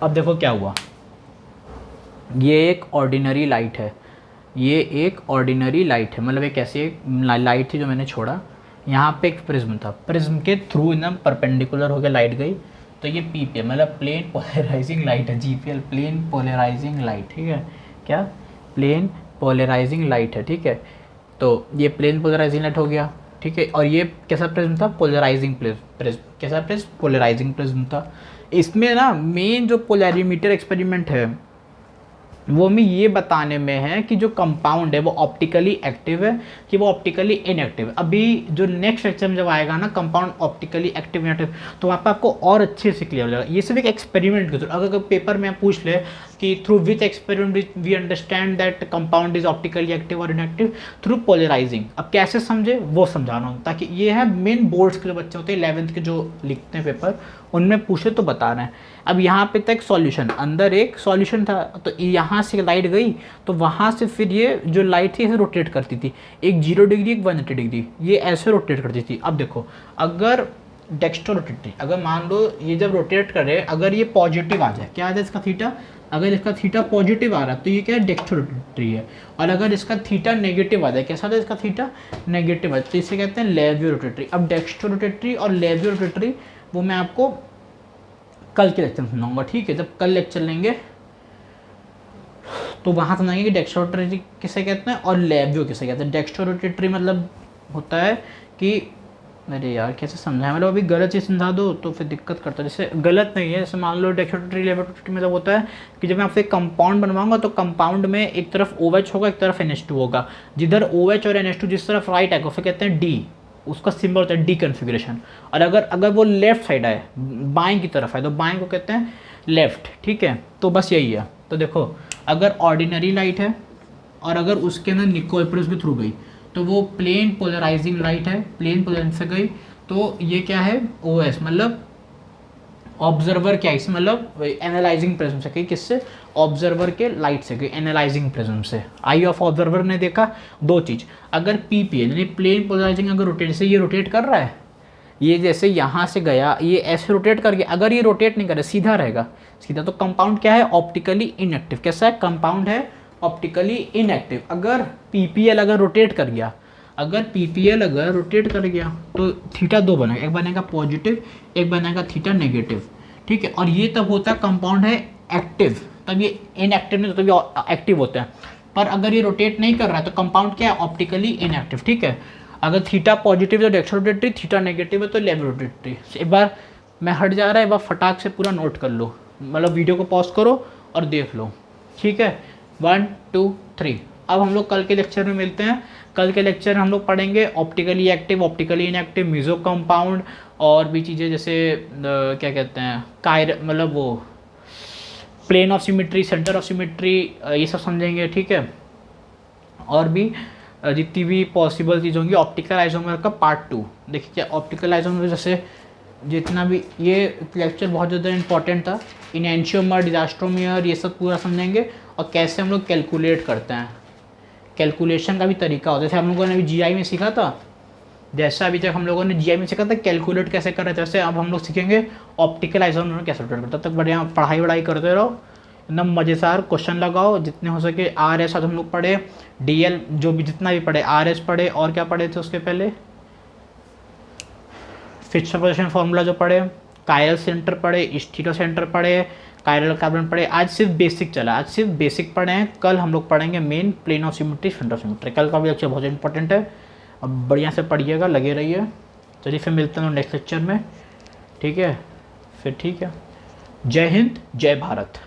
अब देखो क्या हुआ, ये एक ऑर्डिनरी लाइट है, मतलब एक ऐसी लाइट थी जो मैंने छोड़ा। यहाँ पे एक प्रिज्म था, प्रिज्म के थ्रू एकदम परपेंडिकुलर होकर लाइट गई, तो ये PPL मतलब प्लेन पोलराइजिंग लाइट है। GPL प्लेन पोलराइजिंग लाइट, ठीक है। क्या? प्लेन पोलराइजिंग लाइट है, ठीक है। तो ये प्लेन पोलराइजिंग लाइट हो गया, ठीक है। और ये कैसा प्रिज्म था? Polarising prism. कैसा प्रिज्म? पोलराइजिंग प्रिज्म था। इसमें ना मेन जो पोलैरिमीटर एक्सपेरिमेंट है वो में ये बताने में है कि जो कंपाउंड है वो ऑप्टिकली एक्टिव है कि वो ऑप्टिकली इनएक्टिव है। अभी जो नेक्स्ट लेक्चर में जब आएगा ना कंपाउंड ऑप्टिकली एक्टिव इनएक्टिव, तो वहाँ पर आपको और अच्छे से क्लियर हो जाएगा। ये सिर्फ एक एक्सपेरिमेंट के थ्रू, अगर पेपर में पूछ ले कि through which experiment we understand that compound is optically active और इनएक्टिव, थ्रू पोलराइजिंग। अब कैसे समझे वो समझा रहा हूँ, ताकि ये है मेन बोर्ड्स के जो बच्चे होते हैं 11th के जो लिखते हैं पेपर, उनमें पूछे तो बता रहे हैं। अब यहाँ पे तक सॉल्यूशन, अंदर एक सॉल्यूशन था, तो यहाँ से लाइट गई तो वहाँ से फिर ये जो लाइट थी ऐसे रोटेट करती थी, एक 0 डिग्री एक 180 डिग्री, ये ऐसे रोटेट करती थी। अब देखो अगर डेक्स्ट्रो रोटेटरी, अगर मान लो ये जब रोटेट करे अगर ये पॉजिटिव आ जाए, क्या आ जाए इसका थीटा, अगर इसका थीटा पॉजिटिव आ रहा है तो ये क्या है, डेक्स्ट्रो रोटेटरी है। और अगर इसका थीटा नेगेटिव आ जाए, कैसा था इसका थीटा नेगेटिव है, तो इसे कहते हैं लेवियो रोटेटरी। अब डेक्स्ट्रो रोटेटरी और लेवियो रोटेटरी वो मैं आपको कल के लेक्चर में सुनाऊंगा, ठीक है। जब कल लेक्चर लेंगे तो वहाँ समझेंगे कि डेक्स्ट्रो रोटेटरी किसे कहते हैं और लेवियो किसे कहते हैं। डेक्स्ट्रो रोटेटरी मतलब होता है कि, अरे यार कैसे समझाएं, मतलब अभी गलत चीज़ समझा दो तो फिर दिक्कत करता है। जैसे गलत नहीं है, जैसे मान लो डेक्स्ट्रो रोटेटरी लेवियो रोटेटरी मतलब होता है कि जब मैं आपसे कंपाउंड बनवाऊंगा तो कंपाउंड में एक तरफ OH होगा, एक तरफ NH2 होगा। जिधर OH और NH2 जिस तरफ राइट है उसे कहते हैं D, उसका सिंबल होता है डी कन्फिग्रेशन। और अगर वो लेफ्ट साइड है, बाएं की तरफ है, तो बाएं को कहते हैं लेफ्ट, ठीक है। तो बस यही है। तो देखो अगर ऑर्डिनरी लाइट है और अगर उसके अंदर निकोलप्रस के थ्रू गई तो वो प्लेन पोलराइजिंग लाइट है, प्लेन पोलराइजिंग से गई तो ये क्या है, OS मतलब ऑब्जर्वर क्या है, इसमें मतलब एनालाइजिंग प्रिज्म से गई, किससे, ऑब्जर्वर के लाइट से गई, एनालाइजिंग प्रिज्म से। आई ऑफ ऑब्जर्वर ने देखा दो चीज़, अगर PPL यानी प्लेन पोलराइजिंग अगर रोटेट से ये रोटेट कर रहा है, ये जैसे यहाँ से गया ये ऐसे रोटेट कर गया, अगर ये रोटेट नहीं करे सीधा रहेगा सीधा, तो कंपाउंड क्या है, ऑप्टिकली इनएक्टिव। कैसा है, कंपाउंड है ऑप्टिकली इनएक्टिव। अगर PPL अगर रोटेट कर गया, अगर PPL अगर रोटेट कर गया तो थीटा दो बनेगा, एक बनेगा पॉजिटिव, एक बनेगा थीटा नेगेटिव, ठीक है। और ये तब होता है कंपाउंड है एक्टिव, तब ये इनएक्टिव नहीं, तब ये एक्टिव होता है। पर अगर ये रोटेट नहीं कर रहा है तो कंपाउंड क्या है, ऑप्टिकली इनएक्टिव, ठीक है। अगर थीटा पॉजिटिव तो डेक्स्ट्रो रोटेटरी, थीटा नेगेटिव है तो लेवियो रोटेटरी। एक बार मैं हट जा रहा है, एक बार फटाक से पूरा नोट कर लो, मतलब वीडियो को पॉज करो और देख लो, ठीक है। 1 2 3। अब हम लोग कल के लेक्चर में मिलते हैं। कल के लेक्चर हम लोग पढ़ेंगे optically active, optically inactive, meso compound और भी चीज़ें, जैसे क्या कहते हैं मतलब वो plane of symmetry, centre of symmetry, ये सब समझेंगे, ठीक है। और भी जितनी भी पॉसिबल चीज़ होंगी। ऑप्टिकल आइसोमर का पार्ट 2 देखिए, क्या ऑप्टिकल आइसोमर जैसे जितना भी, ये लेक्चर बहुत ज़्यादा इंपॉर्टेंट था। इनएंशियोमर, डिजास्ट्रोमियर, ये सब पूरा समझेंगे और कैसे हम लोग कैलकुलेट करते हैं, कैलकुलेशन का भी तरीका होता है। जैसे हम लोगों ने अभी GI में सीखा था, जैसा अभी तक हम लोगों ने GI में सीखा था कैलकुलेट कैसे कर रहे थे, वैसे अब हम लोग सीखेंगे ऑप्टिकल आइसोमर कैसे रोटेट करता है। तब बढ़िया पढ़ाई करते रहो, एकदम मज़ेदार क्वेश्चन लगाओ जितने हो सके। RS आज हम लोग पढ़े, DL जो भी जितना भी पढ़े, RS पढ़े और क्या पढ़े थे उसके पहले, फिक्स पोजीशन फार्मूला जो पढ़े, कायरल सेंटर पढ़े, स्टीरो सेंटर पढ़े, कायरल कार्बन पढ़े। आज सिर्फ बेसिक चला, आज सिर्फ बेसिक पढ़े हैं। कल हम लोग पढ़ेंगे main plane of symmetry, centre of symmetry. कल का भी लेक्चर बहुत इंपॉर्टेंट है, अब बढ़िया से पढ़िएगा, लगे रहिए। चलिए फिर मिलते हैं नेक्स्ट लेक्चर में, ठीक है। फिर ठीक है, जय हिंद, जय भारत।